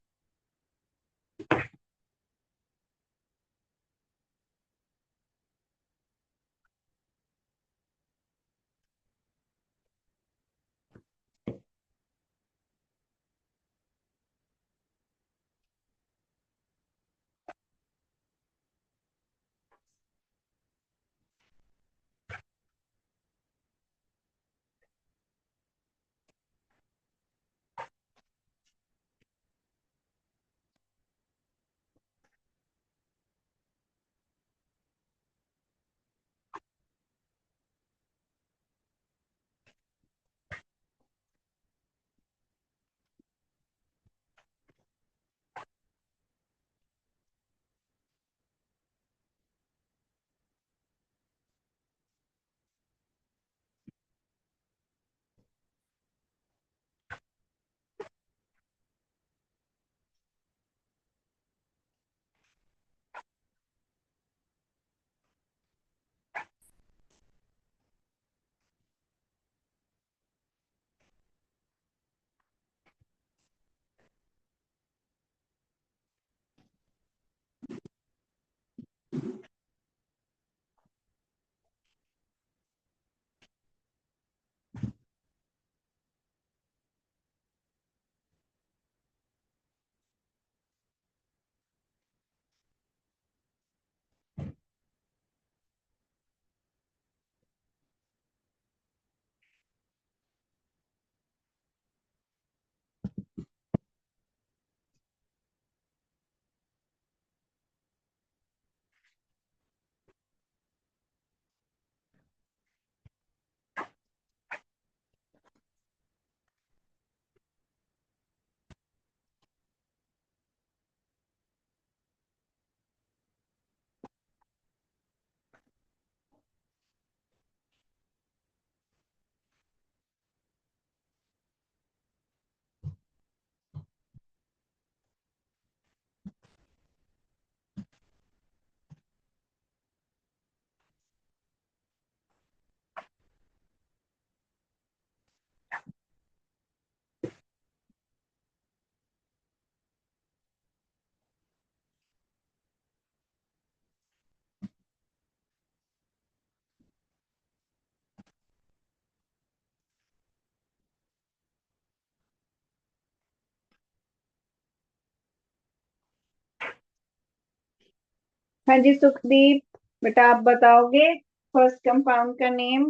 A: हाँ जी सुखदीप, बेटा आप बताओगे फर्स्ट कंपाउंड का नेम?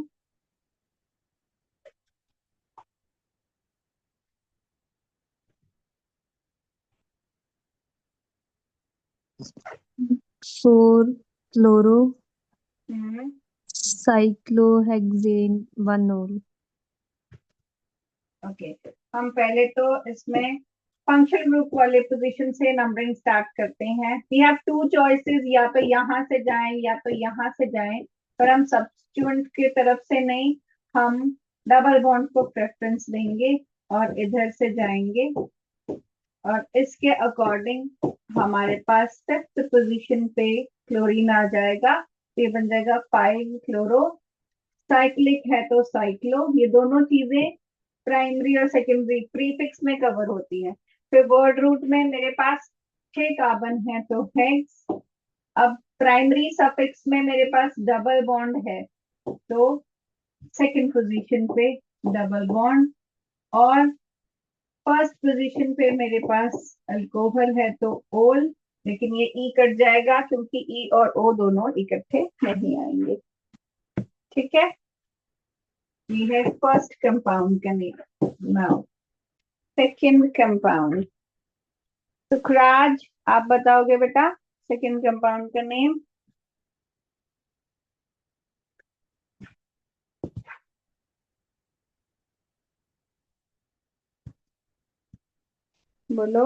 B: फोर क्लोरो
A: हम्म,
B: साइक्लोहेक्सेन 1
A: ओके। हम पहले तो इसमें फंक्शनल ग्रुप वाले पोजीशन से नंबरिंग स्टार्ट करते हैं। वी हैव टू चॉइसेस, या तो यहाँ से जाएं या तो यहाँ से जाएं, पर हम सब्स्टिट्यूएंट की तरफ से नहीं, हम डबल बॉन्ड को प्रेफरेंस देंगे और इधर से जाएंगे। और इसके अकॉर्डिंग हमारे पास फिफ्थ पोजीशन पे क्लोरीन आ जाएगा। ये बन जाएगा 5 क्लोरो। साइक्लिक है तो साइक्लो। ये दोनों चीजें प्राइमरी और सेकेंडरी प्रीफिक्स में कवर होती है। फिर वर्ड रूट में मेरे पास 6 कार्बन है तो हेक्स। अब प्राइमरी सफिक्स में मेरे पास डबल बॉन्ड है तो सेकंड पोजीशन पे डबल बॉन्ड। और फर्स्ट पोजीशन पे मेरे पास अल्कोहल है तो ओल, लेकिन ये ई कट जाएगा क्योंकि ई और ओ दोनों इकट्ठे नहीं आएंगे। ठीक है, ये है फर्स्ट कंपाउंड का name. Now second compound, Sukhraj आप बताओगे बेटा सेकंड कंपाउंड का नेम? बोलो।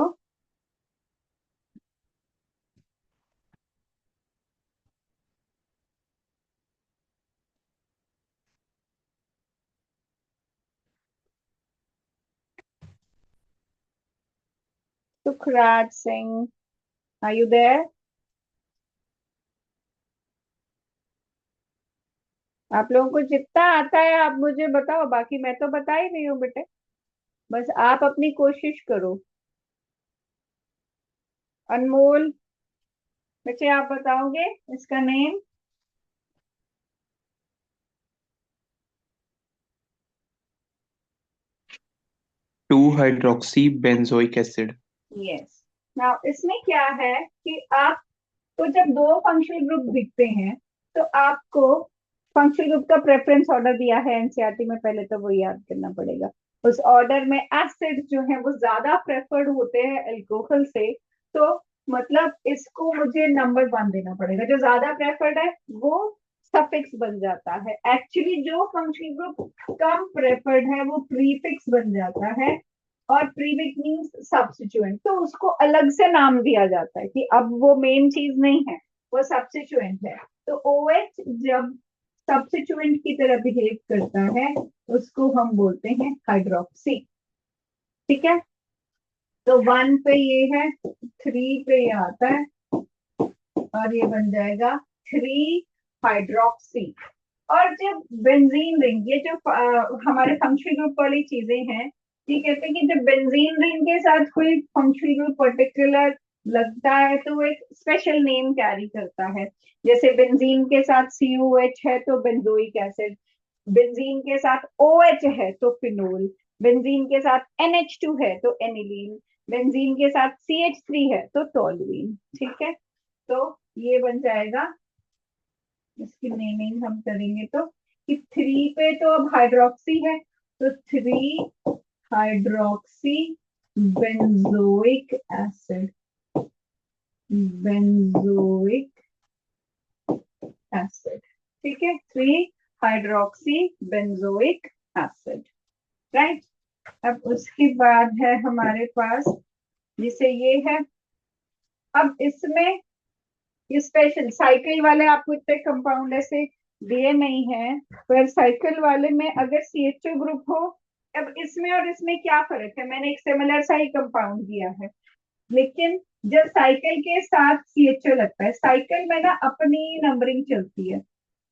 A: Sukhraj Singh, are you there? आप लोगों को जितना आता है आप मुझे बताओ, बाकी मैं तो बता ही नहीं हूँ बेटे, बस आप अपनी कोशिश करो। अनमोल, बच्चे आप बताओगे इसका name?
D: 2 hydroxy benzoic acid.
A: Yes. Now इसमें क्या है कि आपको जब दो फंक्शनल ग्रुप दिखते हैं तो आपको फंक्शनल ग्रुप का प्रेफरेंस ऑर्डर दिया है एनसीईआरटी में, पहले तो वो याद करना पड़ेगा। उस ऑर्डर में एसिड जो है वो ज्यादा प्रेफर्ड होते हैं अल्कोहल से, तो मतलब इसको मुझे नंबर 1 देना पड़ेगा। जो ज्यादा प्रेफर्ड है वो सफिक्स बन जाता है। एक्चुअली जो फंक्शनल ग्रुप कम प्रेफर्ड है वो प्रीफिक्स बन जाता है, और प्रीफिक्स मींस सब्स्टिट्यूएंट, तो उसको अलग से नाम दिया जाता है कि अब वो मेन चीज नहीं है, वो सब्स्टिट्यूएंट है। तो OH जब सब्स्टिट्यूएंट की तरह बिहेव करता है उसको हम बोलते हैं हाइड्रोक्सी। ठीक है, तो 1 पे ये है, 3 पे ये आता है और ये बन जाएगा 3 हाइड्रोक्सी। और जब बेंजीन रिंग, ये जो हमारे फंक्शनल ग्रुप वाली चीजें हैं, ये कहते हैं कि जब बेंजीन रिंग के साथ कोई फंक्शनल ग्रुप पर्टिकुलर लगता है तो वो एक स्पेशल नेम कैरी करता है। जैसे बेंजीन के साथ COH है तो बेंजोइक एसिड, बेंजीन के साथ OH है तो फिनोल, बेंजीन के साथ NH2 है तो एनिलीन, बेंजीन के साथ CH3 है तो टोलुइन। ठीक है, तो ये बन जाएगा, इसकी नेमिंग हम करेंगे तो कि 3 पे तो अब हाइड्रोक्सी है तो 3 hydroxy benzoic acid, benzoic acid. ठीक है, 3 हाइड्रोक्सी बेंजोइक एसिड, राइट। अब उसके बाद है हमारे पास, जिसे ये है, अब इसमें ये स्पेशल साइकिल वाले आपको इतने कंपाउंड ऐसे दिए नहीं है, पर साइकिल वाले में अगर CHO ग्रुप हो, अब इसमें और इसमें क्या फर्क है? मैंने एक सिमिलर सा ही कंपाउंड दिया है, लेकिन जब साइकिल के साथ CHO लगता है, साइकिल में ना अपनी नंबरिंग चलती है,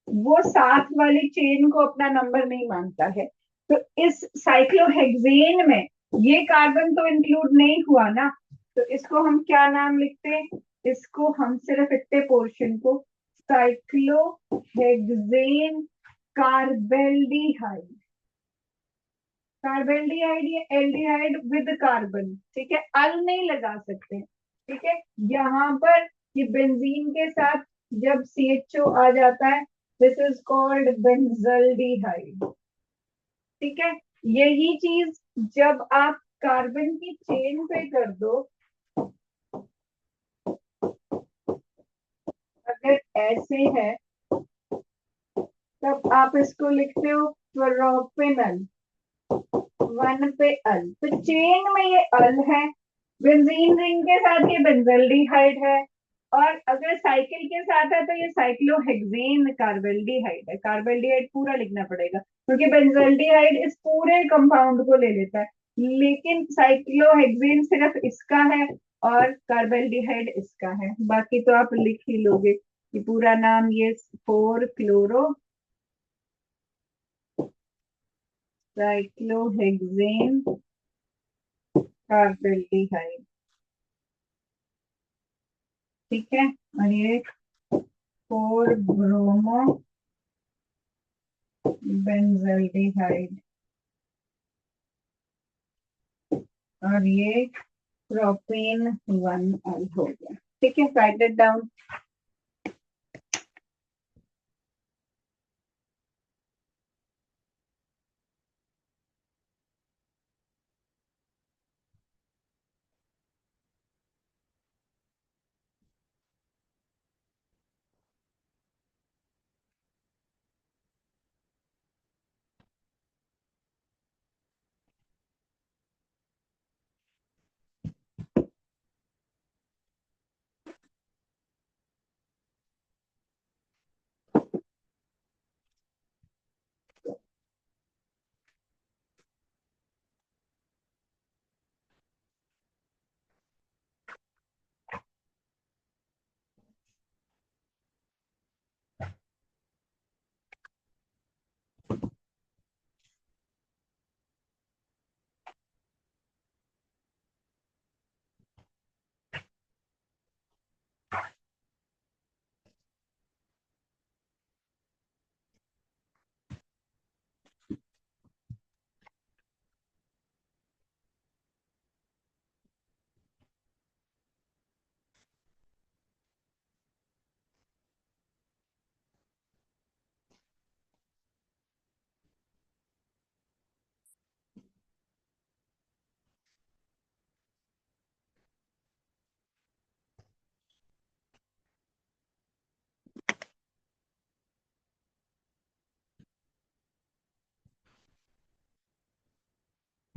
A: वो साथ वाली चेन को अपना नंबर नहीं मानता है। तो इस साइक्लोहेक्सेन में ये कार्बन तो इंक्लूड नहीं हुआ ना, तो इसको हम क्या नाम लिखते हैं? इसको हम सिर्फ इतने पोर्शन को साइक्लोहेक्सेन कार्बेल्डिहाइड, कार्बेल्डिहाइड या एल्डिहाइड विद कार्बन। ठीक है, अल नहीं लगा सकते। ठीक है, यहाँ पर कि बेंजीन के साथ जब CHO आ जाता है, दिस इज कॉल्ड बेंजल्डिहाइड। ठीक है, यही चीज जब आप कार्बन की चेन पे कर दो, अगर ऐसे है तब आप इसको लिखते हो प्रोपेनल, वन पे अल, तो चेन में ये अल है, बेंजीन रिंग के साथ ये बेंजल्डिहाइड है, और अगर साइकिल के साथ है तो ये साइक्लोहेक्सेन कार्बेल्डिहाइड है। कार्बेल्डिहाइड पूरा लिखना पड़ेगा क्योंकि बेंजल्डिहाइड इस पूरे कंपाउंड को ले लेता है, लेकिन साइक्लोहेक्सेन सिर्फ इसका है और कार्बेल्डिहाइड इसका है। बाकी तो आप लिख ही लोगे कि पूरा नाम ये 4 क्लोरो साइक्लोहेक्सेन कार्बेल्डिहाइड। ठीक है, और ये 4 ब्रोमो बेंजल्डिहाइड, और ये प्रोपेन 1 अल हो गया। ठीक है, राइट इट डाउन।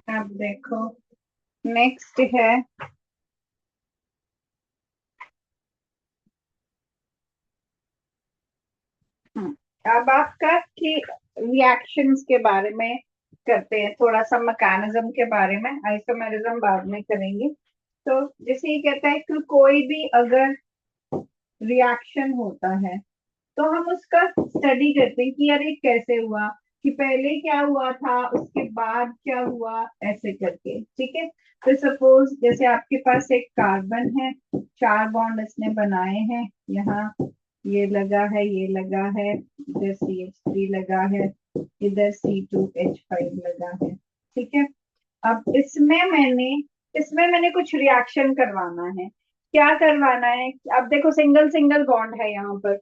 A: अब देखो, नेक्स्ट है अब आपका कि रिएक्शंस के बारे में करते हैं, थोड़ा सा मैकेनिज्म के बारे में, आइसोमेरिज्म बाद में करेंगे। तो जैसे ये कहता है कि कोई भी अगर रिएक्शन होता है तो हम उसका स्टडी करते हैं कि यार ये कैसे हुआ, कि पहले क्या हुआ था, उसके बाद क्या हुआ, ऐसे करके। ठीक है, तो सपोज जैसे आपके पास एक कार्बन है, 4 बॉन्ड इसने बनाए हैं, यहाँ ये लगा है, ये लगा है, इधर CH3 लगा है, इधर C2H5 लगा है। ठीक है, अब इसमें मैंने कुछ रिएक्शन करवाना है। क्या करवाना है, अब देखो सिंगल सिंगल बॉन्ड है यहाँ पर।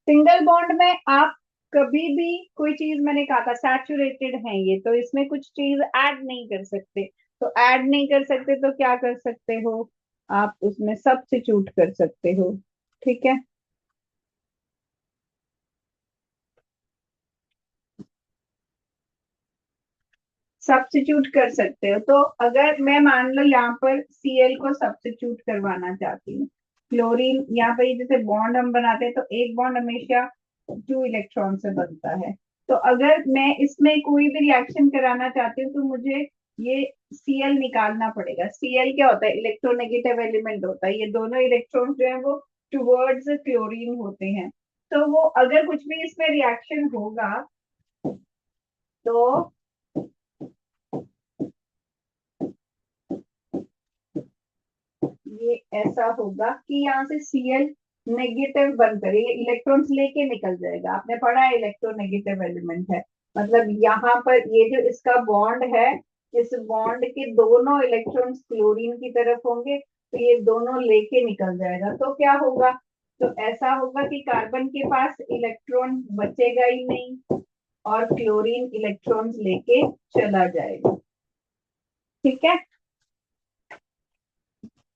A: सिंगल बॉन्ड में आप कभी भी कोई चीज, मैंने कहा था सैचुरेटेड है ये, तो इसमें कुछ चीज ऐड नहीं कर सकते। तो ऐड नहीं कर सकते तो क्या कर सकते हो, आप उसमें सब्स्टिट्यूट कर सकते हो। ठीक है, सब्स्टिट्यूट कर सकते हो। तो अगर मैं मान लो यहाँ पर Cl को सब्स्टिट्यूट करवाना चाहती हूँ, क्लोरीन यहाँ पर जैसे बॉन्ड हम बनाते हैं तो एक बॉन्ड हमेशा 2 इलेक्ट्रॉन से बनता है। तो अगर मैं इसमें कोई भी रिएक्शन कराना चाहती हूँ तो मुझे ये Cl निकालना पड़ेगा। Cl क्या होता है, इलेक्ट्रोनेगेटिव एलिमेंट होता है, ये दोनों इलेक्ट्रॉन जो है वो टुवर्ड्स क्लोरीन होते हैं। तो वो अगर कुछ भी इसमें रिएक्शन होगा तो ये ऐसा होगा कि यहाँ से Cl नेगेटिव बनकर ये इलेक्ट्रॉन्स लेके निकल जाएगा। आपने पढ़ा है इलेक्ट्रोनेगेटिव एलिमेंट है, मतलब यहाँ पर ये जो इसका बॉन्ड है, इस बॉन्ड के दोनों इलेक्ट्रॉन्स क्लोरीन की तरफ होंगे, तो ये दोनों लेके निकल जाएगा। तो क्या होगा, तो ऐसा होगा कि कार्बन के पास इलेक्ट्रॉन बचेगा ही नहीं और क्लोरीन इलेक्ट्रॉन्स लेके चला जाएगा। ठीक है,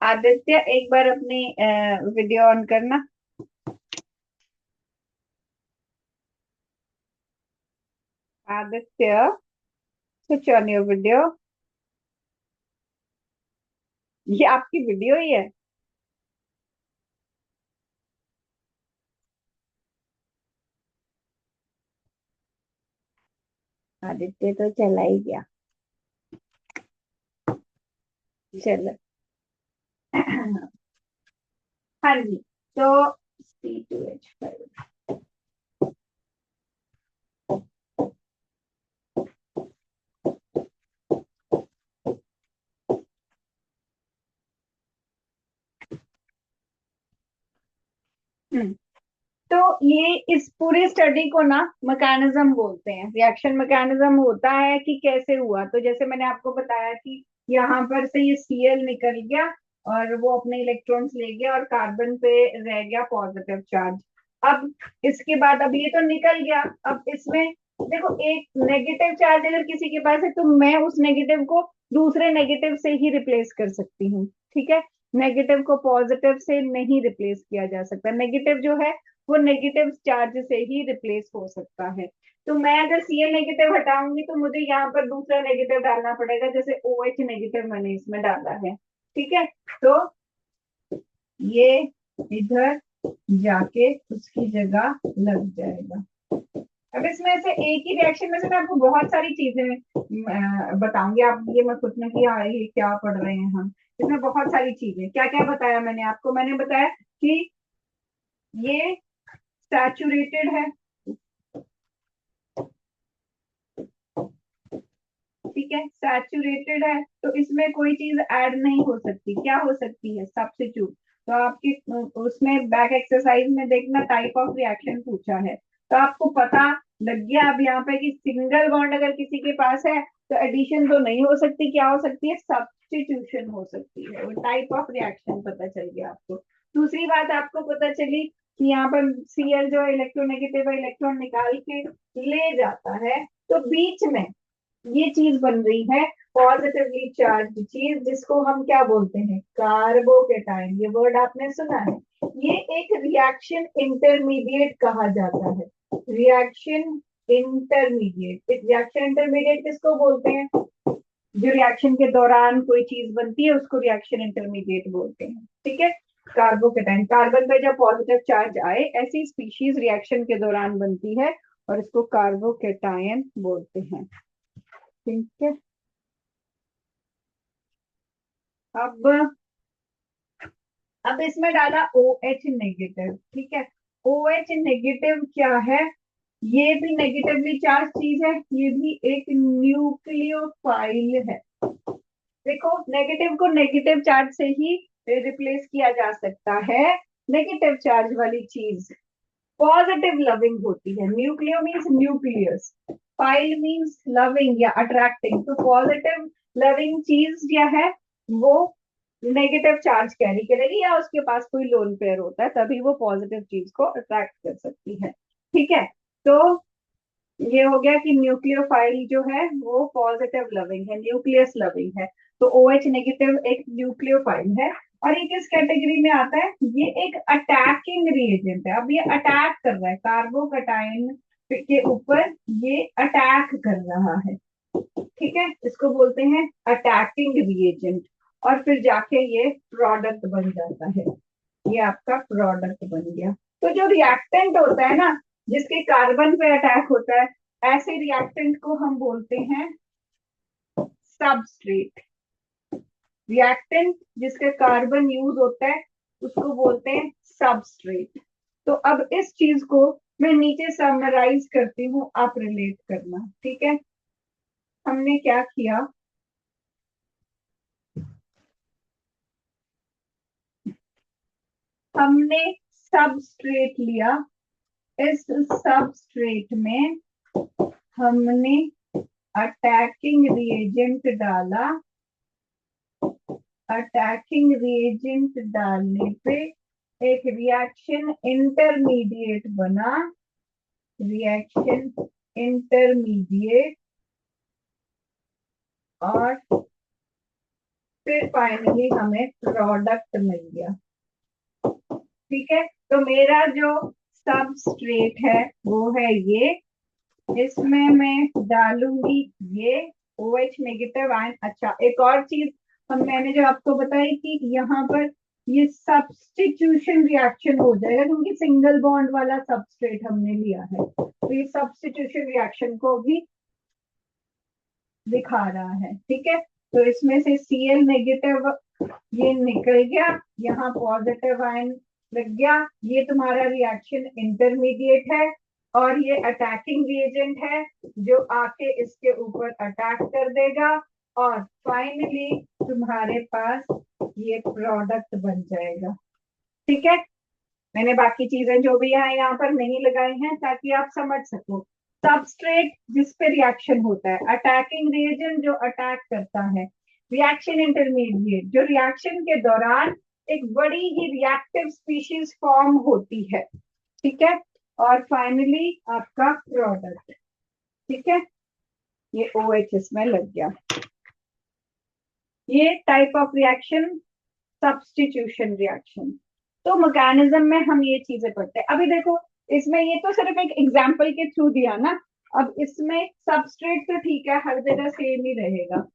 A: आदित्य एक बार अपनी वीडियो ऑन करना। Aditya, switch on your video. ये आपकी वीडियो ही है? आदित्य तो चला ही गया। चलो। हाँ जी, तो C2H5। हम्म, तो ये इस पूरी स्टडी को ना मैकेनिज्म बोलते हैं। रिएक्शन मैकेनिज्म होता है कि कैसे हुआ। तो जैसे मैंने आपको बताया कि यहाँ पर से ये Cl निकल गया और वो अपने इलेक्ट्रॉन्स ले गया और कार्बन पे रह गया पॉजिटिव चार्ज। अब इसके बाद अब ये तो निकल गया, अब इसमें देखो एक नेगेटिव चार्ज अगर किसी के पास है तो मैं उस नेगेटिव को दूसरे नेगेटिव से ही रिप्लेस कर सकती हूँ। ठीक है, नेगेटिव को पॉजिटिव से नहीं रिप्लेस किया जा सकता। नेगेटिव जो है वो नेगेटिव चार्ज से ही रिप्लेस हो सकता है। तो मैं अगर Cl नेगेटिव हटाऊंगी तो मुझे यहाँ पर दूसरा नेगेटिव डालना पड़ेगा, जैसे OH नेगेटिव मैंने इसमें डाला है। ठीक है, तो ये इधर जाके उसकी जगह लग जाएगा। अब इसमें से एक ही रिएक्शन में से मैं आपको बहुत सारी चीजें बताऊंगी। आप ये मत सोचना कि हाँ ये क्या पढ़ रहे हैं हम। इसमें बहुत सारी चीजें, क्या क्या बताया मैंने आपको। मैंने बताया कि ये सैचुरेटेड है। ठीक है, सैचुरेटेड है तो इसमें कोई चीज ऐड नहीं हो सकती। क्या हो सकती है? सब्स्टिट्यूट। तो आपकी उसमें बैक एक्सरसाइज में देखना टाइप ऑफ रिएक्शन पूछा है, तो आपको पता लग गया अब यहाँ पे कि सिंगल बॉन्ड अगर किसी के पास है तो एडिशन तो नहीं हो सकती। क्या हो सकती है? सब्स्टिट्यूशन हो सकती है। वो टाइप ऑफ रिएक्शन पता चल गया आपको। दूसरी बात आपको पता चली कि यहाँ पर Cl जो इलेक्ट्रोनेगेटिव इलेक्ट्रॉन निकाल के ले जाता है, तो बीच में ये चीज बन रही है पॉजिटिवली चार्ज चीज, जिसको हम क्या बोलते हैं? कार्बोकेटाइन। ये वर्ड आपने सुना है। ये एक रिएक्शन इंटरमीडिएट कहा जाता है। Reaction intermediate. रिएक्शन इंटरमीडिएट किसको बोलते हैं? जो रिएक्शन के दौरान कोई चीज बनती है उसको रिएक्शन इंटरमीडिएट बोलते हैं। ठीक है, कार्बोकेटाइन, कार्बन पे जब पॉजिटिव चार्ज आए ऐसी स्पीशीज रिएक्शन के दौरान बनती है और इसको कार्बोकेटाइन बोलते हैं। ठीक है, अब इसमें डाला OH नेगेटिव। ठीक है, OH नेगेटिव क्या है? ये भी नेगेटिवली चार्ज चीज है, ये भी एक न्यूक्लियोफाइल है। देखो, नेगेटिव को नेगेटिव चार्ज से ही रिप्लेस किया जा सकता है। नेगेटिव चार्ज वाली चीज पॉजिटिव लविंग होती है। Nucleo means nucleus, file means loving या अट्रैक्टिंग। तो पॉजिटिव लविंग चीज क्या है? वो नेगेटिव चार्ज कैरी करेगी या उसके पास कोई लोन पेयर होता है, तभी वो पॉजिटिव चीज को अट्रैक्ट कर सकती है। ठीक है, तो ये हो गया कि न्यूक्लियोफाइल जो है वो पॉजिटिव लविंग है, न्यूक्लियस लविंग है। तो OH नेगेटिव एक न्यूक्लियोफाइल है। और ये किस कैटेगरी में आता है? ये एक अटैकिंग रिएजेंट है। अब ये अटैक कर रहा है कार्बोकेटाइन के ऊपर, ये अटैक कर रहा है। ठीक है, इसको बोलते हैं अटैकिंग रिएजेंट। और फिर जाके ये प्रोडक्ट बन जाता है। ये आपका प्रोडक्ट बन गया। तो जो रिएक्टेंट होता है ना, जिसके कार्बन पे अटैक होता है, ऐसे रिएक्टेंट को हम बोलते हैं सबस्ट्रेट। रिएक्टेंट जिसके कार्बन यूज होता है उसको बोलते हैं सबस्ट्रेट। तो अब इस चीज को मैं नीचे समराइज करती हूँ, आप रिलेट करना। ठीक है, हमने क्या किया? हमने सबस्ट्रेट लिया। इस सबस्ट्रेट में हमने अटैकिंग रिएजेंट डाला। अटैकिंग रिएजेंट डालने पे एक रिएक्शन इंटरमीडिएट बना, रिएक्शन इंटरमीडिएट, और फिर फाइनली हमें प्रोडक्ट मिल गया। ठीक है, तो मेरा जो सबस्ट्रेट है वो है ये, इसमें मैं डालूंगी ये OH नेगेटिव आयन। अच्छा, एक और चीज मैंने जो आपको बताई कि यहाँ पर ये सब्स्टिट्यूशन रिएक्शन हो जाएगा क्योंकि सिंगल बॉन्ड वाला सबस्ट्रेट हमने लिया है, तो ये सब्स्टिट्यूशन रिएक्शन को भी दिखा रहा है। ठीक है, तो इसमें से Cl नेगेटिव ये निकल गया, यहाँ पॉजिटिव आयन लग गया, ये तुम्हारा रिएक्शन इंटरमीडिएट है, और ये अटैकिंग रिएजेंट है जो आके इसके ऊपर अटैक कर देगा, और फाइनली तुम्हारे पास ये प्रोडक्ट बन जाएगा। ठीक है, मैंने बाकी चीजें जो भी है यहाँ पर नहीं लगाई हैं ताकि आप समझ सको। सबस्ट्रेट जिस पे रिएक्शन होता है, अटैकिंग रिएजेंट जो अटैक करता है, रिएक्शन इंटरमीडिएट जो रिएक्शन के दौरान एक बड़ी ही रिएक्टिव स्पीशीज फॉर्म होती है। ठीक है, और फाइनली आपका प्रोडक्ट। ठीक है, ये OH इसमें लग गया। ये type of reaction substitution reaction. तो मैकेनिज्म में हम ये चीजें पढ़ते हैं। अभी देखो, इसमें ये तो सिर्फ एक एग्जांपल के थ्रू दिया ना, अब इसमें सबस्ट्रेट तो ठीक है, हर जगह सेम ही रहेगा।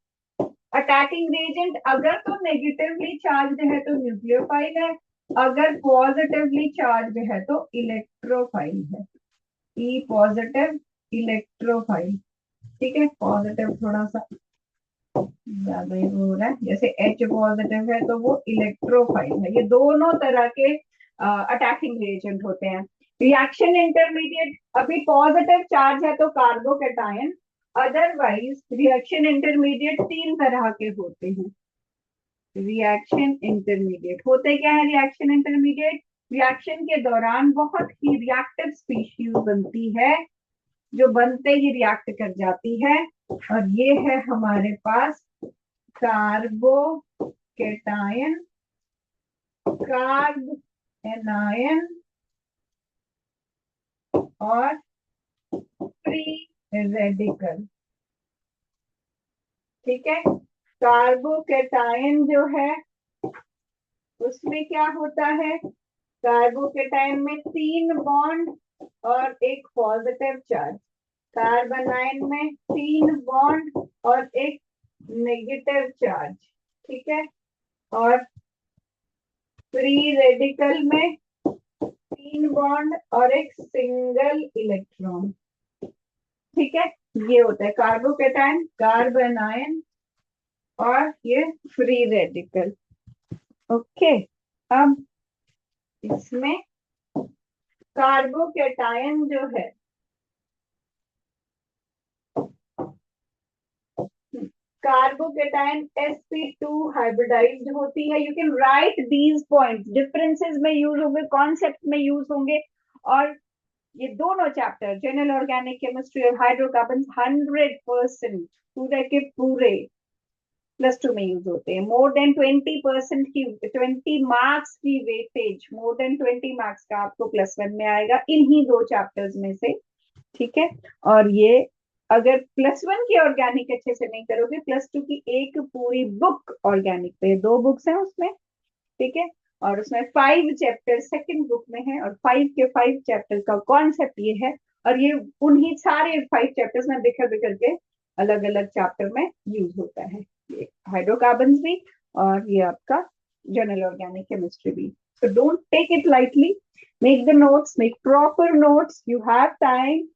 A: अटैकिंग रिएजेंट अगर तो नेगेटिवली चार्ज है तो न्यूक्लियोफाइल है, अगर पॉजिटिवली चार्ज है तो इलेक्ट्रोफाइल है। ई पॉजिटिव इलेक्ट्रोफाइल। ठीक है, पॉजिटिव थोड़ा सा ज्यादा ही हो रहा है, जैसे H पॉजिटिव है तो वो इलेक्ट्रोफाइल है। ये दोनों तरह के अटैकिंग रिएजेंट होते हैं। रिएक्शन इंटरमीडिएट, अभी पॉजिटिव चार्ज है तो कार्बोकैटायन, अदरवाइज रिएक्शन इंटरमीडिएट तीन तरह के होते हैं। रिएक्शन इंटरमीडिएट होते क्या है? रिएक्शन इंटरमीडिएट रिएक्शन के दौरान बहुत ही रिएक्टिव स्पीशीज बनती है जो बनते ही रिएक्ट कर जाती है, और ये है हमारे पास कार्बोकैटायन, कार्ब एनायन और फ्री रेडिकल। ठीक है, कार्बोकैटायन जो है उसमें क्या होता है, कार्बोकैटायन में 3 बॉन्ड और एक पॉजिटिव चार्ज, कार्बन आयन में 3 बॉन्ड और एक नेगेटिव चार्ज। ठीक है, और फ्री रेडिकल में 3 बॉन्ड और एक सिंगल इलेक्ट्रॉन। ठीक है, ये होता है कार्बोकैटायन, कार्बन आयन और ये फ्री रेडिकल। ओके, अब इसमें कार्बोकैटायन जो है, कार्बोकैटायन sp2 हाइब्रिडाइज्ड होती है। You can write these points, differences में यूज होंगे, कॉन्सेप्ट में यूज होंगे, और ये दोनों चैप्टर जनरल ऑर्गेनिक केमिस्ट्री और हाइड्रोकार्बन 100% पूरे के पूरे +2 में यूज होते हैं। मोर देन 20% की 20 मार्क्स की वेटेज, मोर देन 20 मार्क्स का आपको +1 में आएगा इन्हीं 2 चैप्टर्स में से। ठीक है, और ये अगर +1 की ऑर्गेनिक अच्छे से नहीं करोगे, +2 की एक पूरी बुक ऑर्गेनिक पे, 2 बुक्स हैं उसमें। ठीक है, और उसमें 5 चैप्टर सेकंड बुक में है, और 5 के 5 चैप्टर का कॉन्सेप्ट ये है, और ये उन्हीं सारे 5 चैप्टर्स में बिखर बिखर के अलग अलग चैप्टर में यूज होता है, ये हाइड्रोकार्बन भी और ये आपका जनरल ऑर्गेनिक केमिस्ट्री भी। So don't take it lightly, make the notes, make proper notes, you have time.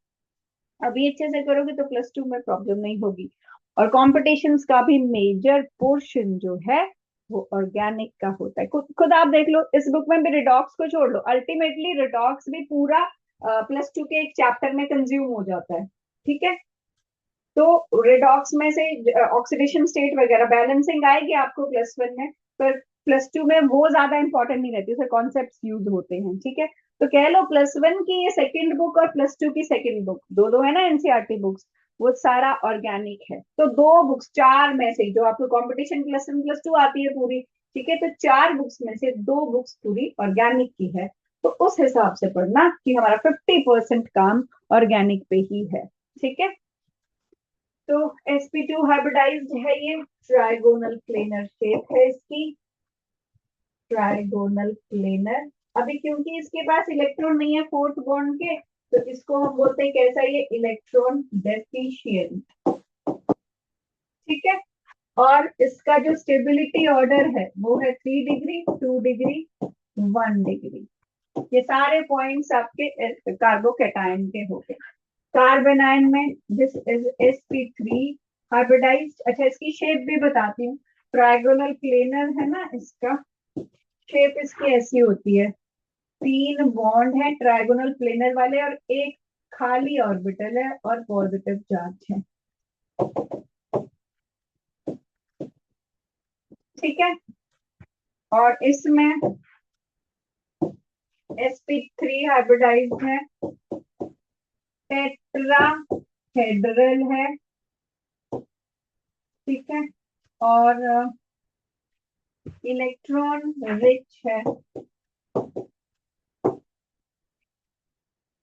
A: अभी अच्छे से करोगे तो +2 में प्रॉब्लम नहीं होगी। और कॉम्पिटिशन्स का भी मेजर पोर्शन जो है वो ऑर्गेनिक का होता है। खुद आप देख लो, इस बुक में भी रिडॉक्स को छोड़ लो, अल्टीमेटली रिडॉक्स भी पूरा +2 के एक चैप्टर में कंज्यूम हो जाता है। ठीक है, तो रिडॉक्स में से ऑक्सीडेशन स्टेट वगैरह बैलेंसिंग आएगी आपको +1 में, पर +2 में वो ज्यादा इंपॉर्टेंट नहीं रहती, उसमें कॉन्सेप्ट यूज होते हैं। ठीक है, तो कह लो +1 की ये सेकंड बुक और +2 की सेकंड बुक, दो है ना एनसीईआरटी बुक्स, वो सारा ऑर्गेनिक है। तो 2 बुक्स 4 में से जो आपको कंपटीशन +1 +2 आती है पूरी, ठीक है, तो 4 बुक्स में से 2 बुक्स पूरी ऑर्गेनिक की है, तो उस हिसाब से पढ़ना कि हमारा 50% काम ऑर्गेनिक पे ही है। ठीक है, तो sp2 हाइब्रिडाइज्ड है, ये ट्राइगोनल प्लेनर शेप है इसकी, ट्राइगोनल प्लेनर। अभी क्योंकि इसके पास इलेक्ट्रॉन नहीं है फोर्थ बॉन्ड के, तो इसको हम बोलते हैं कैसा, ये इलेक्ट्रॉन डेफिशिएंट। ठीक है, और इसका जो स्टेबिलिटी ऑर्डर है वो है 3 डिग्री, 2 डिग्री, 1 डिग्री। ये सारे पॉइंट्स आपके कार्बोकैटायन के हो गए। कार्बेनाइन में दिस इज sp3 हाइब्रिडाइज्ड। अच्छा, इसकी शेप भी बताती हूँ। ट्राइगोनल प्लेनर है ना, इसका शेप इसकी ऐसी होती है, 3 बॉन्ड है ट्राइगोनल प्लेनर वाले और एक खाली ऑर्बिटल है और पॉजिटिव चार्ज है। ठीक है, और इसमें sp3 हाइब्रिडाइज्ड है, टेट्राहेड्रल है। ठीक है, और इलेक्ट्रॉन रिच है,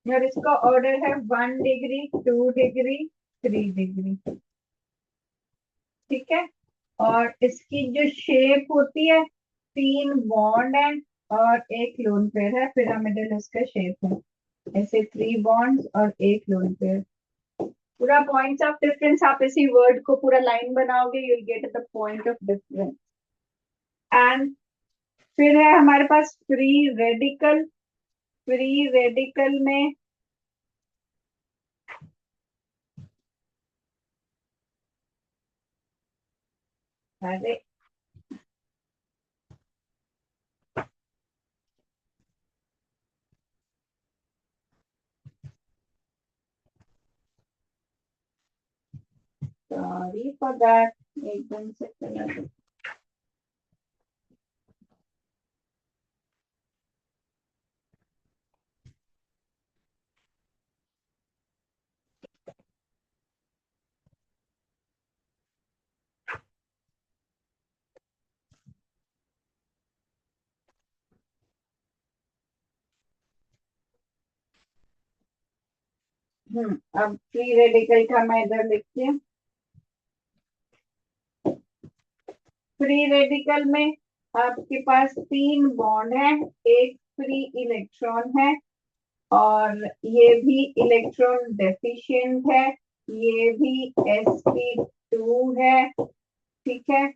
A: और इसका ऑर्डर है 1 डिग्री, 2 डिग्री, 3 डिग्री। ठीक है, और इसकी जो शेप होती है, 3 बॉन्ड है और एक लोन पेयर है, पिरामिडल इसका शेप है, ऐसे 3 बॉन्ड्स और एक लोन पेयर। पूरा पॉइंट्स ऑफ डिफरेंस, आप इसी वर्ड को पूरा लाइन बनाओगे, you will get the point of difference. And फिर है हमारे पास फ्री रेडिकल। फ्री रेडिकल में अरे सॉरी फॉर दैट, एकदम से चला गया। अब फ्री रेडिकल का मैं इधर लिखती हूँ। फ्री रेडिकल में आपके पास 3 बॉन्ड है, एक फ्री इलेक्ट्रॉन है, और ये भी इलेक्ट्रॉन डेफिशिएंट है, ये भी sp2 है। ठीक है,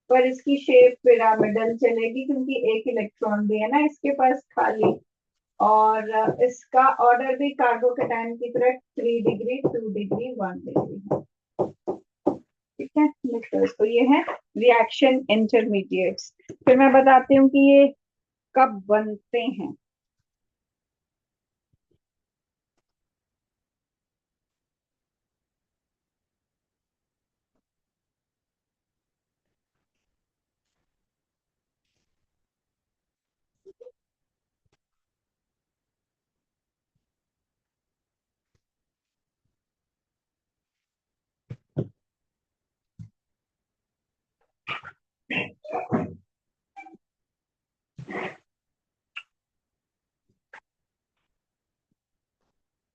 A: पर इसकी शेप पिरामिडल चलेगी क्योंकि एक इलेक्ट्रॉन भी है ना इसके पास खाली, और इसका ऑर्डर भी कार्बोकैटायन की तरह 3 डिग्री, 2 डिग्री, 1 डिग्री है। ठीक है, नेक्स्ट इसको ये है रिएक्शन इंटरमीडिएट्स। फिर मैं बताती हूँ कि ये कब बनते हैं।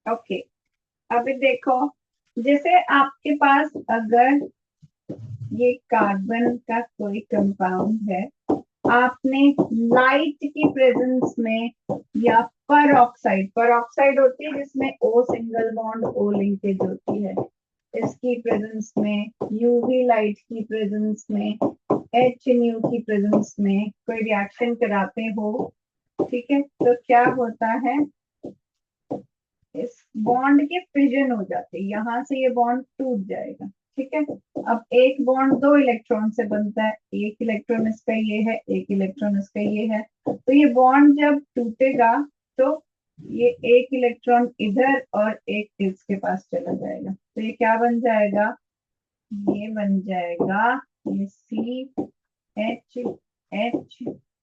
A: ओके, अभी देखो, जैसे आपके पास अगर ये कार्बन का कोई कंपाउंड है, आपने लाइट की प्रेजेंस में या पर ऑक्साइड होती है जिसमें O single bond O linkage होती है, इसकी प्रेजेंस में, यूवी लाइट की प्रेजेंस में, एच न्यू की प्रेजेंस में कोई रिएक्शन कराते हो, ठीक है, तो क्या होता है, इस बॉन्ड के फिजन हो जाते हैं, यहाँ से ये बॉन्ड टूट जाएगा। ठीक है, अब एक बॉन्ड 2 इलेक्ट्रॉन से बनता है, एक इलेक्ट्रॉन इसका ये है, एक इलेक्ट्रॉन इसका ये है, तो ये बॉन्ड जब टूटेगा तो ये एक इलेक्ट्रॉन इधर और एक इसके पास चला जाएगा, तो ये क्या बन जाएगा, ये बन जाएगा, ये सी एच एच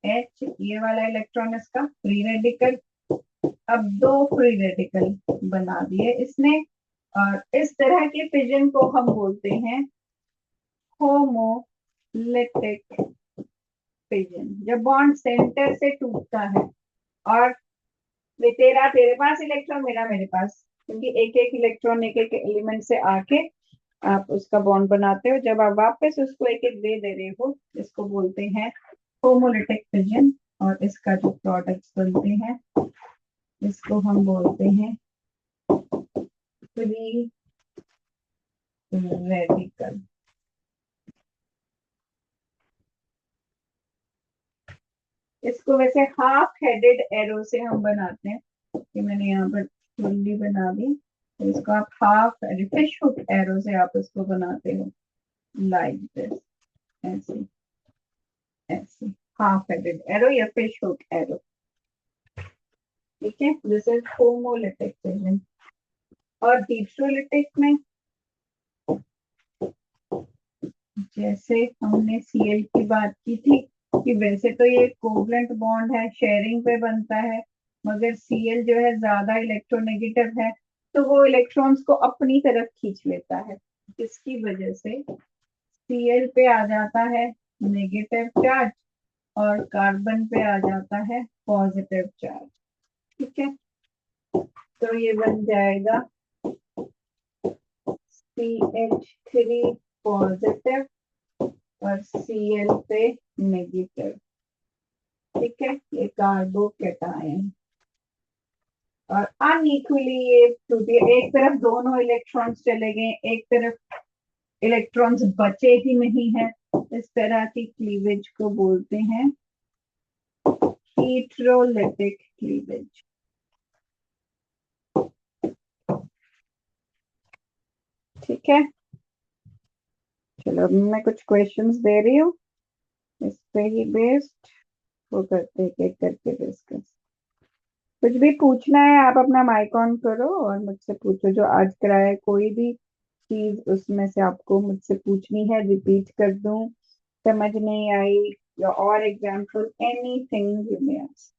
A: एच, ये वाला इलेक्ट्रॉन इसका फ्री रेडिकल। अब 2 फ्री रेडिकल बना दिए इसने, और इस तरह के फिजन को हम बोलते हैं होमोलिटिक फिजन, जब बॉन्ड सेंटर से टूटता है और तेरे पास इलेक्ट्रॉन, मेरा मेरे पास, क्योंकि एक एक इलेक्ट्रॉन एक एक एलिमेंट से आके आप उसका बॉन्ड बनाते हो, जब आप वापस उसको एक एक दे रहे हो, इसको बोलते हैं होमोलिटिक फिजन। और इसका जो प्रोडक्ट्स बनते हैं इसको हम बोलते हैं फ्री रेडिकल। इसको वैसे हाफ हेडेड एरो से हम बनाते हैं, कि मैंने यहाँ पर फुल्ली बना दी, तो इसको आप हाफ फिश हुक एरो से आप इसको बनाते हो, लाइक दिस, ऐसे ऐसे, हाफ हेडेड एरो या फिश हुक एरो। ठीक है, दिस इज होमोलिटिक फिजन। और डिट्रोलिटिक में जैसे हमने सीएल की बात की थी कि वैसे तो ये कोवलेंट बॉन्ड है, शेयरिंग पे बनता है, मगर सीएल जो है ज्यादा इलेक्ट्रोनेगेटिव है, तो वो इलेक्ट्रॉन्स को अपनी तरफ खींच लेता है, जिसकी वजह से सीएल पे आ जाता है नेगेटिव चार्ज और कार्बन पे आ जाता है पॉजिटिव चार्ज। ठीक है, तो ये बन जाएगा CH3 पॉजिटिव और Cl पे नेगेटिव। ठीक है, ये कार्बोकेटायन। और अनइक्वली ये टूटे, एक तरफ दोनों इलेक्ट्रॉन्स चले गए, एक तरफ इलेक्ट्रॉन्स बचे ही नहीं है, इस तरह की क्लीवेज को बोलते हैं हेटेरोलिटिक क्लीवेज। ठीक है, चलो अब मैं कुछ क्वेश्चंस दे रही हूँ, इस पे ही बेस्ड वो करते हैं, एक करके डिस्कस। कुछ भी पूछना है आप अपना माइक ऑन करो और मुझसे पूछो, जो आज कराया कोई भी चीज उसमें से आपको मुझसे पूछनी है, रिपीट कर दूं, समझ नहीं आई, या और example, anything you may ask,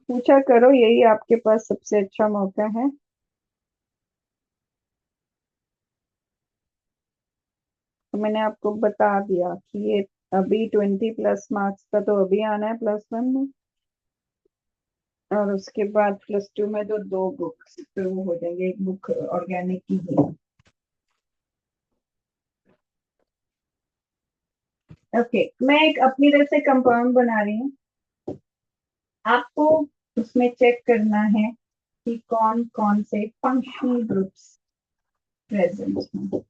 A: पूछा करो, यही आपके पास सबसे अच्छा मौका है। तो मैंने आपको बता दिया कि ये अभी 20+ मार्क्स का तो अभी आना है +1 में, और उसके बाद +2 में तो 2 बुक्स फिर वो हो जाएंगे, एक बुक ऑर्गेनिक की है। ओके, मैं एक अपनी तरफ से कंपाउंड बना रही हूँ, आपको उसमें चेक करना है कि कौन कौन से फंक्शनल ग्रुप्स प्रेजेंट हैं।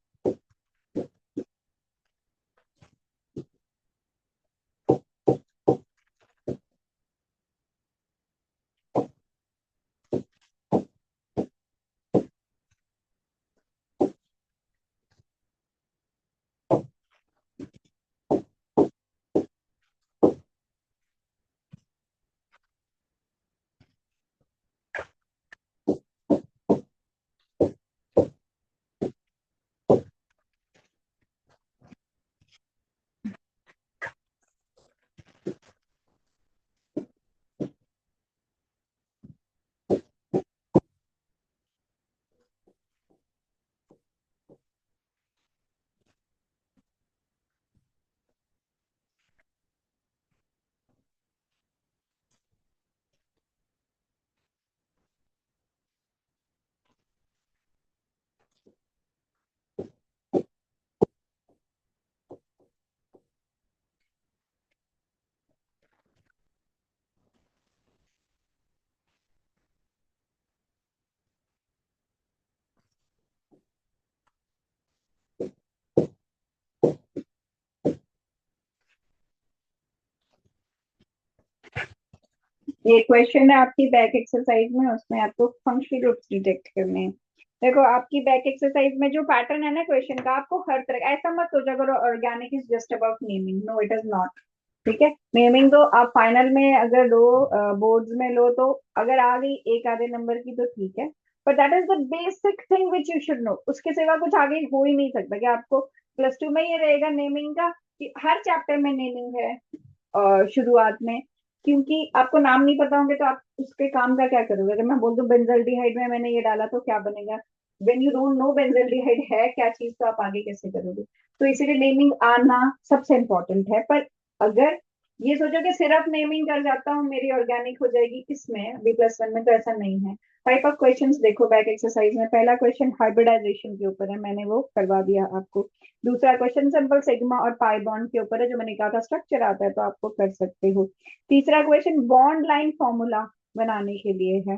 A: ये क्वेश्चन है आपकी बैक एक्सरसाइज में, उसमें आपको फंक्शनल ग्रुप्स डिटेक्ट करने हैं। देखो आपकी बैक एक्सरसाइज में जो पैटर्न है ना क्वेश्चन का, आपको हर तरह, ऐसा मत सोचा करो organic is just about naming, no it is not. ठीक है, नेमिंग तो आप फाइनल में अगर लो, बोर्ड्स में लो, तो अगर आ गई एक आधे नंबर की तो ठीक है, but that is the basic thing which you should know, उसके सिवा कुछ आगे हो ही नहीं सकता। कि आपको +2 में ये रहेगा नेमिंग का, कि हर चैप्टर में नेमिंग है शुरुआत में, क्योंकि आपको नाम नहीं पता होंगे तो आप उसके काम का क्या करोगे। अगर मैं बोल दूं बेंजल्डिहाइड में मैंने ये डाला तो क्या बनेगा, when you don't know benzaldehyde है क्या चीज तो आप आगे कैसे करोगे। तो इसीलिए नेमिंग आना सबसे इंपॉर्टेंट है। पर अगर ये सोचो कि सिर्फ नेमिंग कर जाता हूँ मेरी ऑर्गेनिक हो जाएगी, किसमें B+1 में, तो ऐसा नहीं है। टाइप ऑफ क्वेश्चंस देखो बैक एक्सरसाइज में, पहला क्वेश्चन हाइब्रिडाइजेशन के ऊपर है, मैंने वो करवा दिया आपको। दूसरा क्वेश्चन सिंपल सिग्मा और पाई बॉन्ड के ऊपर है, जो मैंने कहा था स्ट्रक्चर आता है तो आपको कर सकते हो। तीसरा क्वेश्चन बॉन्ड लाइन फॉर्मूला बनाने के लिए है,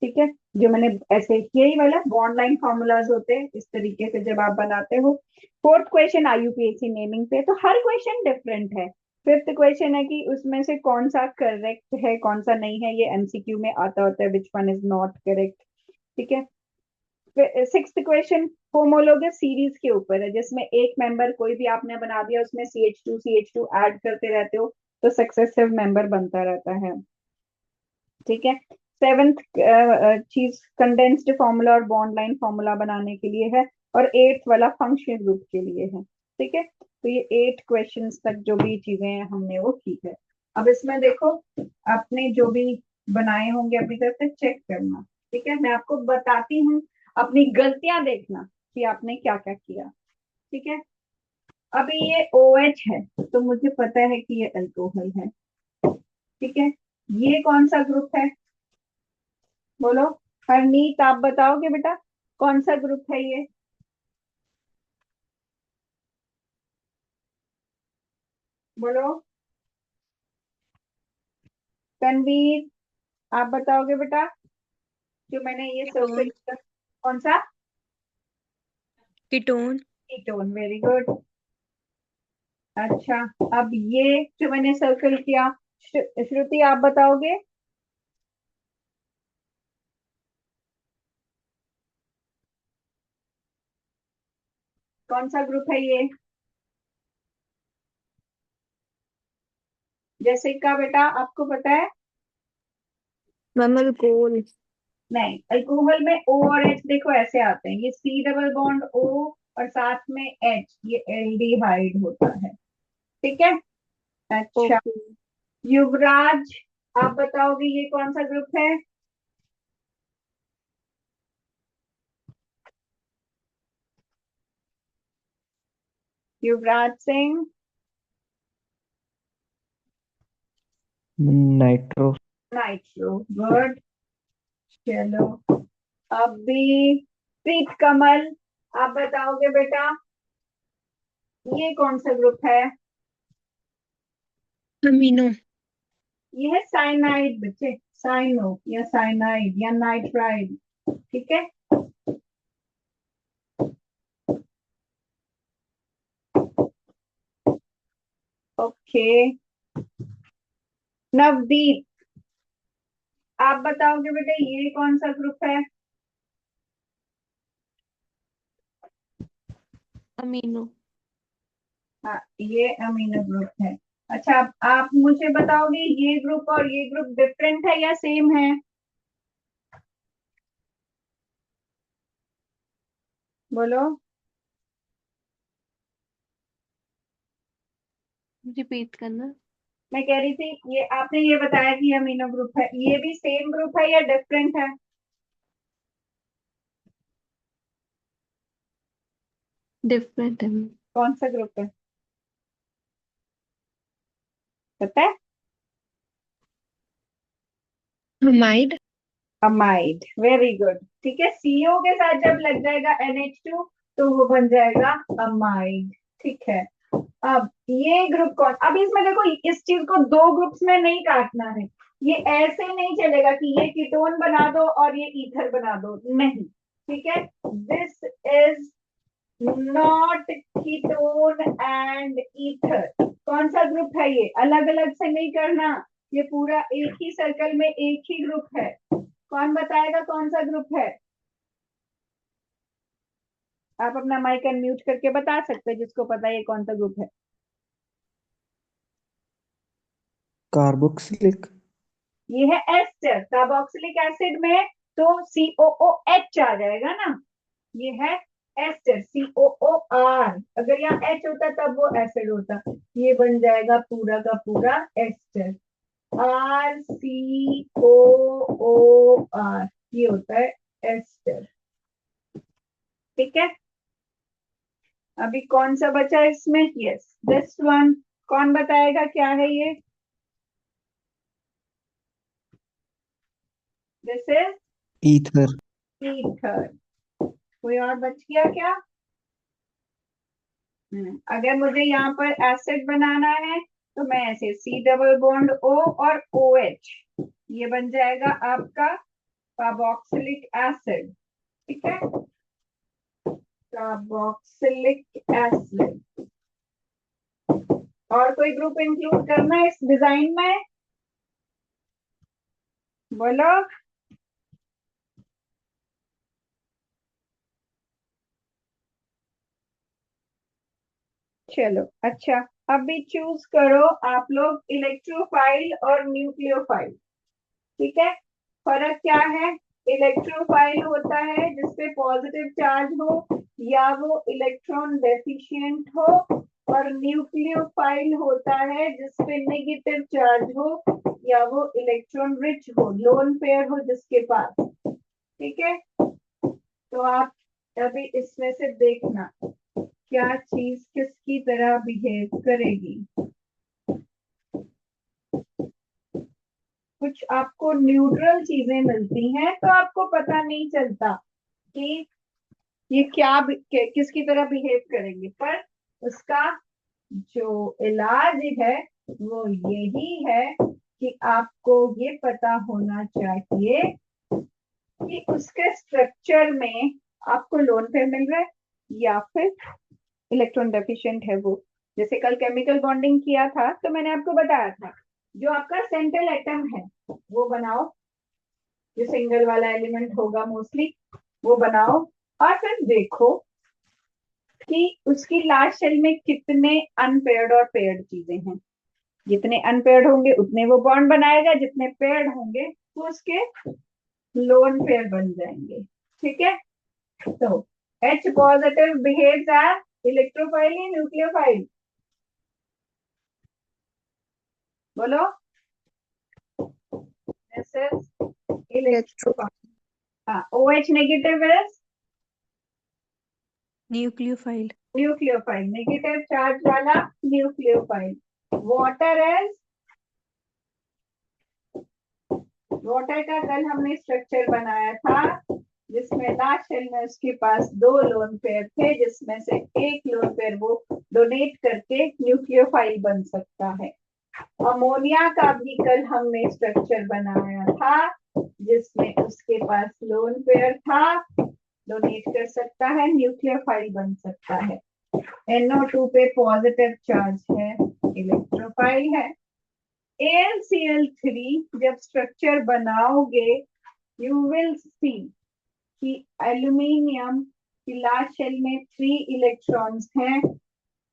A: ठीक है, जो मैंने ऐसे यही वाला बॉन्ड लाइन फॉर्मूलाज होते हैं इस तरीके से जब आप बनाते हो। फोर्थ क्वेश्चन IUPAC नेमिंग पे, तो हर क्वेश्चन डिफरेंट है। फिफ्थ क्वेश्चन है कि उसमें से कौन सा करेक्ट है कौन सा नहीं है, ये MCQ में आता होता है, which one is not correct, ठीक है। सिक्स्थ क्वेश्चन होमोलोगस सीरीज के ऊपर है, जिसमें एक मेंबर कोई भी आपने बना दिया उसमें CH2 ऐड करते रहते हो तो सक्सेसिव मेंबर बनता रहता है, ठीक है। सेवेंथ चीज कंडेंस्ड फॉर्मूला और बॉन्ड लाइन फॉर्मूला बनाने के लिए है, और एट्थ वाला फंक्शनल ग्रुप के लिए है, ठीक है। तो ये 8 क्वेश्चंस तक जो भी चीजें हैं हमने वो की है। अब इसमें देखो आपने जो भी बनाए होंगे अपनी तरफ से चेक करना, ठीक है, मैं आपको बताती हूँ, अपनी गलतियां देखना कि आपने क्या क्या किया, ठीक है। अभी ये OH है तो मुझे पता है कि ये अल्कोहल है, ठीक है। ये कौन सा ग्रुप है बोलो। हरनीत आप बताओगे बेटा कौन सा ग्रुप है ये, बोलो। तनवीर आप बताओगे बेटा, जो मैंने ये सर्कल
B: कीटोन।
A: किया, कौन सा।
B: कीटोन।
A: Ketone, very good. अच्छा, अब ये जो मैंने सर्कल किया, श्रुति आप बताओगे। कौन सा ग्रुप है ये, जैसिका बेटा आपको पता है।
B: Ma'am alcohol.
A: नहीं, अल्कोहल में O और H देखो ऐसे आते हैं, ये C डबल बॉन्ड O और साथ में H, ये एल्डिहाइड होता है, ठीक है। अच्छा,
B: ओके।
A: युवराज आप बताओगे ये कौन सा ग्रुप है। Yuvraj Singh.
C: Nitro.
A: Nitro, good. चलो, अभी प्रीत कमल आप बताओगे बेटा ये कौन सा ग्रुप है।
B: अमीनो।
A: ये है साइनाइड बच्चे, साइनो या साइनाइड या नाइट्राइड, ठीक है। ओके, नवदीप आप बताओगे बेटा ये कौन सा ग्रुप है।
B: अमीनो।
A: हाँ, ये अमीनो ग्रुप है। अच्छा, आप मुझे बताओगे ये ग्रुप और ये ग्रुप डिफरेंट है या सेम है, बोलो।
B: रिपीट करना।
A: मैं कह रही थी ये आपने ये बताया कि ये अमीनो ग्रुप है, ये भी सेम ग्रुप है या डिफरेंट है,
B: डिफरेंट है मैम।
A: कौन सा ग्रुप है पता है।
B: हमाइड।
A: अमाइड, वेरी गुड, ठीक है। CO के साथ जब लग जाएगा NH2 तो वो बन जाएगा अमाइड, ठीक है। अब ये ग्रुप कौन, अब इसमें देखो इस चीज को दो ग्रुप्स में नहीं काटना है, ये ऐसे नहीं चलेगा कि ये कीटोन बना दो और ये ईथर बना दो, नहीं, ठीक है। This is not ketone and ether, कौन सा ग्रुप है ये, अलग अलग से नहीं करना, ये पूरा एक ही सर्कल में एक ही ग्रुप है। कौन बताएगा कौन सा ग्रुप है, आप अपना माइक अनम्यूट करके बता सकते हैं जिसको पता है ये कौन सा ग्रुप है।
C: कार्बोक्सिलिक।
A: ये है एस्टर, कार्बोक्सिलिक एसिड में तो COOH आ जाएगा ना, ये है एस्टर COOR, अगर यहाँ H होता तब वो एसिड होता, ये बन जाएगा पूरा का पूरा एस्टर RCOOR, ये होता है एस्टर, ठीक है, अभी कौन सा बचा इसमें? Yes, this one. कौन बताएगा क्या है ये? This is
D: ether.
A: ईथर। कोई और बच गया क्या? अगर मुझे यहाँ पर एसिड बनाना है तो मैं ऐसे C डबल बॉन्ड O और OH, ये बन जाएगा आपका कार्बोक्सिलिक एसिड। ठीक है, कार्बोक्सिलिक एसिड। और कोई ग्रुप इंक्लूड करना है इस डिजाइन में? बोलो। चलो अच्छा, अभी चूज करो आप लोग इलेक्ट्रोफाइल और न्यूक्लियोफाइल। ठीक है, फर्क क्या है? इलेक्ट्रोफाइल होता है जिसपे पॉजिटिव चार्ज हो या वो इलेक्ट्रॉन डेफिशिएंट हो, और न्यूक्लियोफाइल होता है जिसपे नेगेटिव चार्ज हो या वो इलेक्ट्रॉन रिच हो, लोन पेयर हो जिसके पास। ठीक है, तो आप अभी इसमें से देखना क्या चीज किसकी तरह बिहेव करेगी। कुछ आपको न्यूट्रल चीजें मिलती हैं तो आपको पता नहीं चलता कि ये क्या किसकी तरह बिहेव करेंगे, पर उसका जो इलाज है वो यही है कि आपको ये पता होना चाहिए कि उसके स्ट्रक्चर में आपको लोन पेयर मिल रहा है या फिर इलेक्ट्रॉन डेफिशिएंट है वो। जैसे कल केमिकल बॉन्डिंग किया था तो मैंने आपको बताया था, जो आपका सेंट्रल एटम है वो बनाओ, जो सिंगल वाला एलिमेंट होगा मोस्टली वो बनाओ, और फिर देखो कि उसकी लास्ट शेल में कितने अनपेयर्ड और पेयर्ड चीजें हैं। जितने अनपेयर्ड होंगे उतने वो बॉन्ड बनाएगा, जितने पेयर्ड होंगे वो उसके लोन पेयर बन जाएंगे। ठीक है, तो H positive behaves as electrophile या न्यूक्लियोफाइल? बोलो। This is electrophile. OH negative is
B: nucleophile.
A: Nucleophile, negative charge वाला न्यूक्लियोफाइल। वाटर इज, वाटर का कल हमने स्ट्रक्चर बनाया था जिसमें लास्ट शेल में उसके पास दो लोन पेयर थे, जिसमें से एक लोन पेयर वो डोनेट करके न्यूक्लियोफाइल बन सकता है। अमोनिया का भी कल हमने स्ट्रक्चर बनाया था जिसमें उसके पास लोन पेयर था, डोनेट कर सकता है, न्यूक्लियोफाइल बन सकता है। NO2 पे पॉजिटिव चार्ज है, इलेक्ट्रोफाइल है। AlCl3 जब स्ट्रक्चर बनाओगे यू विल सी कि एल्यूमिनियम की लास्ट शेल में 3 इलेक्ट्रॉन्स हैं,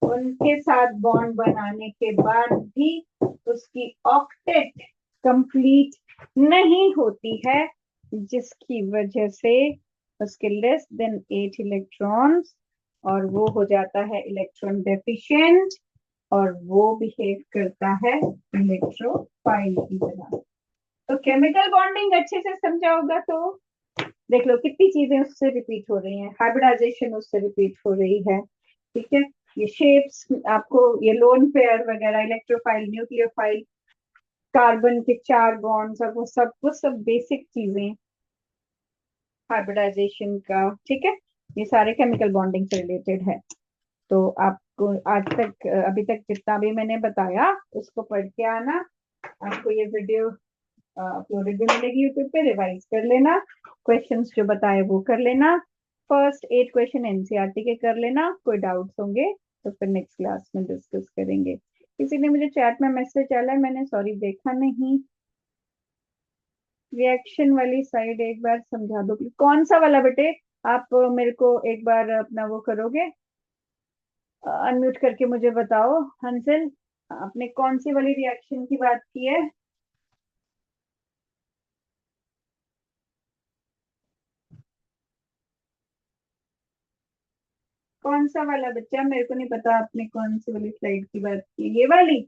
A: उनके साथ बॉन्ड बनाने के बाद भी उसकी ऑक्टेट कंप्लीट नहीं होती है, जिसकी वजह से उसके लेस देन 8 इलेक्ट्रॉन्स, और वो हो जाता है इलेक्ट्रॉन डेफिशिएंट और वो बिहेव करता है इलेक्ट्रोफाइल की तरह। तो केमिकल बॉन्डिंग अच्छे से समझा होगा तो देख लो कितनी चीजें उससे रिपीट हो रही हैं, हाइब्रिडाइजेशन उससे रिपीट हो रही है। ठीक है, ये शेप्स आपको, ये लोन पेयर वगैरह, इलेक्ट्रोफाइल, न्यूक्लियोफाइल, कार्बन के 4 बॉन्ड्स और वो सब बेसिक चीजें हाइब्रिडाइजेशन का। ठीक है, ये सारे केमिकल बॉन्डिंग से रिलेटेड है। तो आपको आज तक अभी तक जितना भी मैंने बताया उसको पढ़ के आना, आपको ये वीडियो अपलोडेड भी मिलेगी यूट्यूब पे, रिवाइज कर लेना, क्वेश्चंस जो बताए वो कर लेना, फर्स्ट 8 क्वेश्चन एनसीईआरटी के कर लेना। कोई डाउट्स होंगे तो फिर नेक्स्ट क्लास में डिस्कस करेंगे। किसी ने मुझे चैट में मैसेज डाला है, मैंने सॉरी देखा नहीं। रिएक्शन वाली साइड एक बार समझा दो, कौन सा वाला बेटे? आप मेरे को एक बार अपना वो करोगे, अनम्यूट करके मुझे बताओ। हंसल, आपने कौन सी वाली रिएक्शन की बात की है? कौन सा वाला बच्चा? मेरे को नहीं पता आपने कौन सी वाली स्लाइड की बात की। ये वाली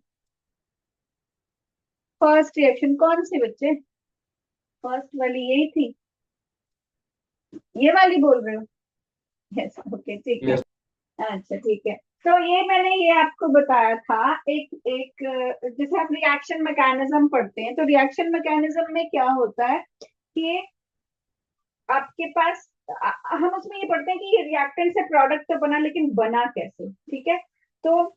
A: फर्स्ट रिएक्शन कौन सी बच्चे? फर्स्ट वाली यही थी, ये वाली बोल रहे हो? यस ओके ठीक है। अच्छा ठीक है। तो ये आपको बताया था एक एक जैसे आप रिएक्शन मैकेनिज्म पढ़ते हैं, तो रिएक्शन मैकेनिज्म में क्या होता है कि आपके पास हम उसमें ये पढ़ते हैं कि ये रिएक्टेंट से प्रोडक्ट तो बना, लेकिन बना कैसे, ठीक है। तो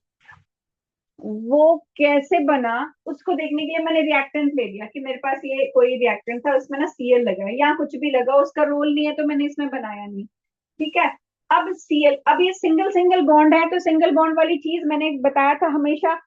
A: वो कैसे बना उसको देखने के लिए मैंने रिएक्टेंट ले लिया कि मेरे पास ये कोई रिएक्टेंट था, उसमें ना सीएल लगा है या कुछ भी लगा, उसका रोल नहीं है तो मैंने इसमें बनाया नहीं, ठीक है। अब सीएल, अब ये सिंगल सिंगल बॉन्ड है, तो सिंगल बॉन्ड वाली चीज मैंने बताया था हमेशा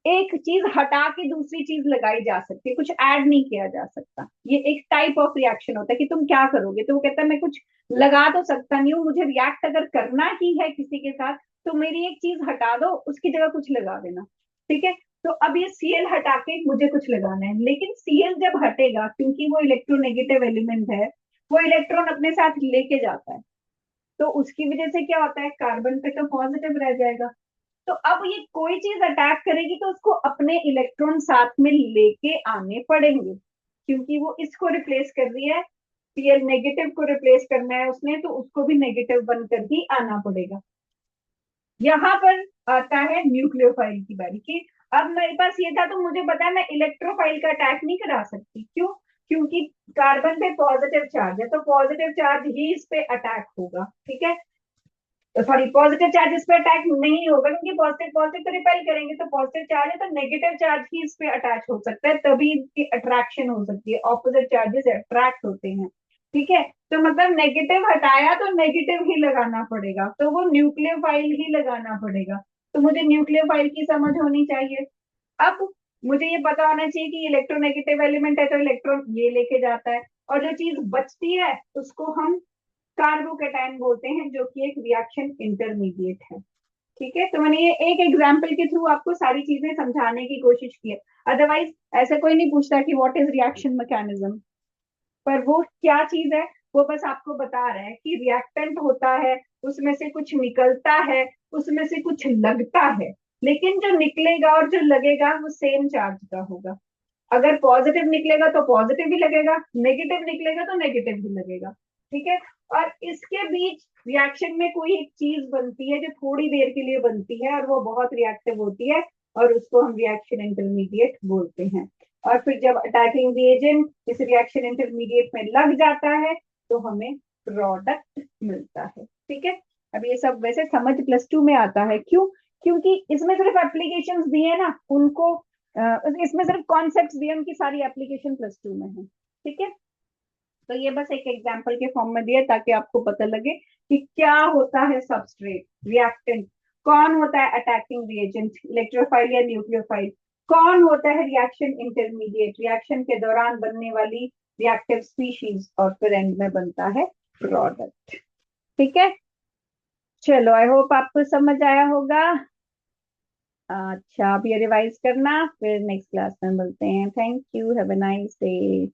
A: एक चीज हटा के दूसरी चीज लगाई जा सकती है, कुछ ऐड नहीं किया जा सकता। ये एक टाइप ऑफ रिएक्शन होता है कि तुम क्या करोगे, तो वो कहता है मैं कुछ लगा तो सकता नहीं हूँ, मुझे रिएक्ट अगर करना ही है किसी के साथ तो मेरी एक चीज हटा दो, उसकी जगह कुछ लगा देना, ठीक है। तो अब ये सीएल हटा के मुझे कुछ लगाना है, लेकिन सीएल जब हटेगा, क्योंकि वो इलेक्ट्रोनेगेटिव एलिमेंट है, वो इलेक्ट्रॉन अपने साथ लेके जाता है, तो उसकी वजह से क्या होता है, कार्बन पे तो पॉजिटिव रह जाएगा। तो अब ये कोई चीज अटैक करेगी तो उसको अपने इलेक्ट्रॉन साथ में लेके आने पड़ेंगे, क्योंकि वो इसको रिप्लेस कर रही है, सीएल नेगेटिव को रिप्लेस करना है उसने, तो उसको भी नेगेटिव बनकर ही आना पड़ेगा। यहाँ पर आता है न्यूक्लियोफाइल की बारी की। अब मेरे पास ये था तो मुझे पता है मैं इलेक्ट्रोफाइल का अटैक नहीं करा सकती, क्यों, क्योंकि कार्बन पे पॉजिटिव चार्ज है, तो पॉजिटिव चार्ज ही इस पे अटैक होगा, ठीक है। सॉरी, पॉजिटिव चार्ज इस पे अटैक नहीं होगा, क्योंकि पॉजिटिव पॉजिटिव तो रिपेल करेंगे, तो पॉजिटिव चार्ज है तो नेगेटिव चार्ज ही इस पे अटैच हो सकता है, तभी इसकी अट्रैक्शन हो सकती है, ऑपोजिट चार्जेस अट्रैक्ट होते हैं, ठीक है। तो मतलब नेगेटिव हटाया तो नेगेटिव ही लगाना पड़ेगा, तो वो न्यूक्लियोफाइल ही लगाना पड़ेगा। तो मुझे न्यूक्लियोफाइल की समझ होनी चाहिए। अब मुझे ये पता होना चाहिए कि इलेक्ट्रोनेगेटिव एलिमेंट है तो इलेक्ट्रॉन ये लेके जाता है, और जो चीज बचती है उसको हम कार्बोकेटायन बोलते हैं, जो कि एक रिएक्शन इंटरमीडिएट है, ठीक है। तो मैंने ये एक एग्जाम्पल के थ्रू आपको सारी चीजें समझाने की कोशिश की है, अदरवाइज ऐसे कोई नहीं पूछता कि व्हाट इज रिएक्शन मैकेनिज्म, पर वो क्या चीज है वो बस आपको बता रहा है कि रिएक्टेंट होता है, उसमें से कुछ निकलता है, उसमें से कुछ लगता है, लेकिन जो निकलेगा और जो लगेगा वो सेम चार्ज का होगा। अगर पॉजिटिव निकलेगा तो पॉजिटिव भी लगेगा, नेगेटिव निकलेगा तो नेगेटिव भी लगेगा, ठीक है। और इसके बीच रिएक्शन में कोई एक चीज बनती है जो थोड़ी देर के लिए बनती है और वो बहुत रिएक्टिव होती है, और उसको हम रिएक्शन इंटरमीडिएट बोलते हैं। और फिर जब अटैकिंग रिएजेंट इस रिएक्शन इंटरमीडिएट में लग जाता है तो हमें प्रोडक्ट मिलता है, ठीक है। अब ये सब वैसे समझ +2 में आता है, क्यों, क्योंकि इसमें सिर्फ एप्लीकेशंस दिए ना उनको, इसमें सिर्फ कॉन्सेप्ट दिए, उनकी सारी एप्लीकेशन +2 में है, ठीक है। तो ये बस एक एग्जांपल के फॉर्म में दिया ताकि आपको पता लगे कि क्या होता है सबस्ट्रेट, रिएक्टेंट कौन होता है, अटैकिंग रिएजेंट इलेक्ट्रोफाइल या न्यूक्लियोफाइल, कौन होता है रिएक्शन इंटरमीडिएट, रिएक्शन के दौरान बनने वाली रिएक्टिव स्पीशीज, और फिर एंड में बनता है प्रोडक्ट, ठीक है। चलो आई होप आपको समझ आया होगा। अच्छा, अब ये रिवाइज करना, फिर नेक्स्ट क्लास में मिलते हैं। Thank you, have a nice day.